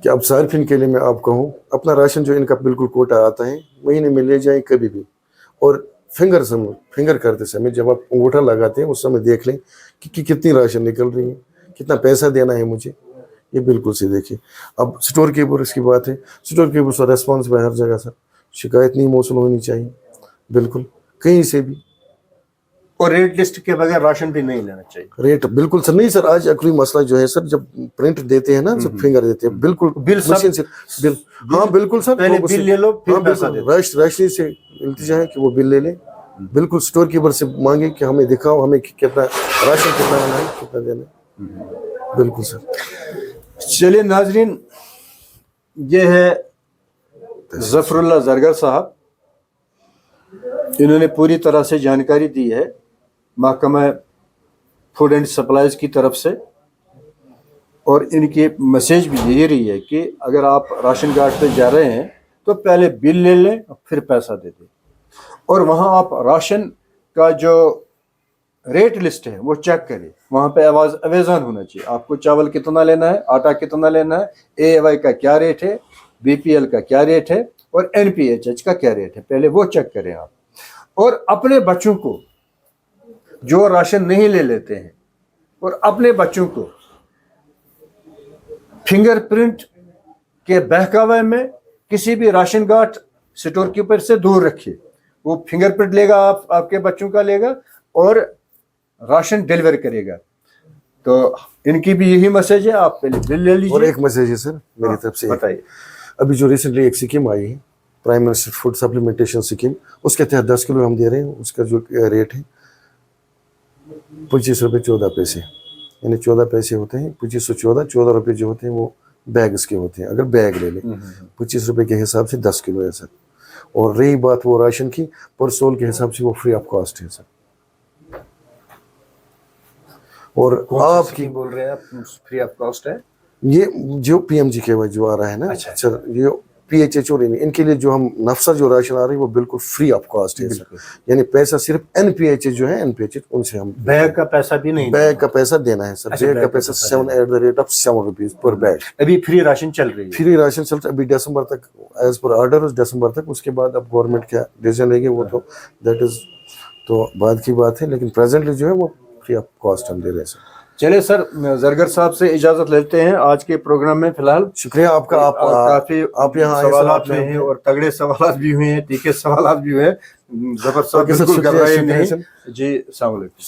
कि अब सार्फिन के लिए मैं आप कहूँ, अपना राशन जो इनका बिल्कुल कोटा आता है महीने में ले जाएं कभी भी, और फिंगर करते समय जब आप अंगूठा लगाते हैं उस समय देख लें कि कितनी राशन निकल रही है, कितना पैसा देना है मुझे, ये बिल्कुल से देखिए. अब स्टोर कीपर की बात है, स्टोर कीपर का रेस्पॉन्स है हर जगह सर, शिकायत नहीं मौसूल होनी चाहिए बिल्कुल कहीं से भी, और रेट लिस्ट के बगैर राशन भी नहीं लेना चाहिए. रेट बिल्कुल सर नहीं सर, आज अक्ली मसला जो है सर, जब प्रिंट देते हैं ना, जब फिंगर देते हैं बिल्कुल बिल मशीन से बिल, हाँ बिल्कुल सर, पहले बिल ले लो फिर पैसा दे दो. राशि से इल्तिजा है कि वो बिल ले लें, बिल्कुल स्टोर कीपर से मांगे कि हमें दिखाओ हमें कितना राशन कितना लेना है, कितना देना है. बिल्कुल सर. चलिए नाजरीन, ये है ज़फ़रुल्लाह ज़रगर साहब, इन्होंने पूरी तरह से जानकारी दी है महकमा फूड एंड सप्लाईज की तरफ से, और इनकी मैसेज भी यही रही है कि अगर आप राशन कार्ड पे जा रहे हैं तो पहले बिल ले लें फिर पैसा दे दें, और वहाँ आप राशन का जो रेट लिस्ट है वो चेक करिए, वहाँ पे अवेज़ान होना चाहिए आपको चावल कितना लेना है, आटा कितना लेना है, AAY का क्या रेट है, BPL का क्या रेट है, और NPHH का क्या रेट है, पहले वो चेक करें आप. और अपने बच्चों को जो राशन नहीं ले लेते हैं, और अपने बच्चों को फिंगरप्रिंट के बहकावे में किसी भी राशन कार्ड स्टोर कीपर से दूर रखिए. वो फिंगरप्रिंट लेगा, आपके बच्चों का लेगा और राशन डिलीवर करेगा. तो इनकी भी यही मैसेज है, आप पहले बिल ले लीजिए. और एक मैसेज है सर मेरी तरफ से, बताइए. अभी जो रिसेंटली एक स्कीम आई है, prime minister food supplementation scheme, उसके तहत 10 किलो हम दे रहे हैं. उसका जो रेट है 25 रुपये 14 पैसे, यानी 14 पैसे होते हैं, 2514 रुपये जो होते हैं वो बैग्स के होते हैं. अगर बैग ले लें 25 रुपये के हिसाब से 10 किलो है सर. और रही बात वो राशन की, पर सोल के हिसाब से वो फ्री ऑफ कॉस्ट है सर. और आपकी बोल रहे हैं आप फ्री ऑफ कॉस्ट है, ये जो PMGKY जो आ रहा है ना सर, ये PHH और इनके लिए जो हम नफसा जो राशन आ रही है वो बिल्कुल फ्री ऑफ कॉस्ट है सर. यानी पैसा सिर्फ NPHH जो है, NPHH उनसे हम बैग का पैसा भी नहीं, बैग का पैसा देना है सर. बैग का पैसा 7 रुपीज पर बैग. अभी फ्री राशन चल रही है, फ्री राशन चलता है अभी दिसंबर तक, एज पर ऑर्डर दिसंबर तक. उसके बाद अब गवर्नमेंट क्या डिसीजन लेगी वो तो दैट इज तो बाद की बात है, लेकिन प्रेजेंटली जो है वो फ्री ऑफ कॉस्ट हम दे रहे हैं सर. चलिए सर, ज़रगर साहब से इजाजत लेते हैं आज के प्रोग्राम में. फिलहाल शुक्रिया आपका, काफी आप यहाँ सवालात हुए हैं, और तगड़े सवालात भी हुए हैं, तीखे सवालात भी हुए हैं. ज़फर साहब बिल्कुल घबराए नहीं. जी, अस्सलाम वालेकुम.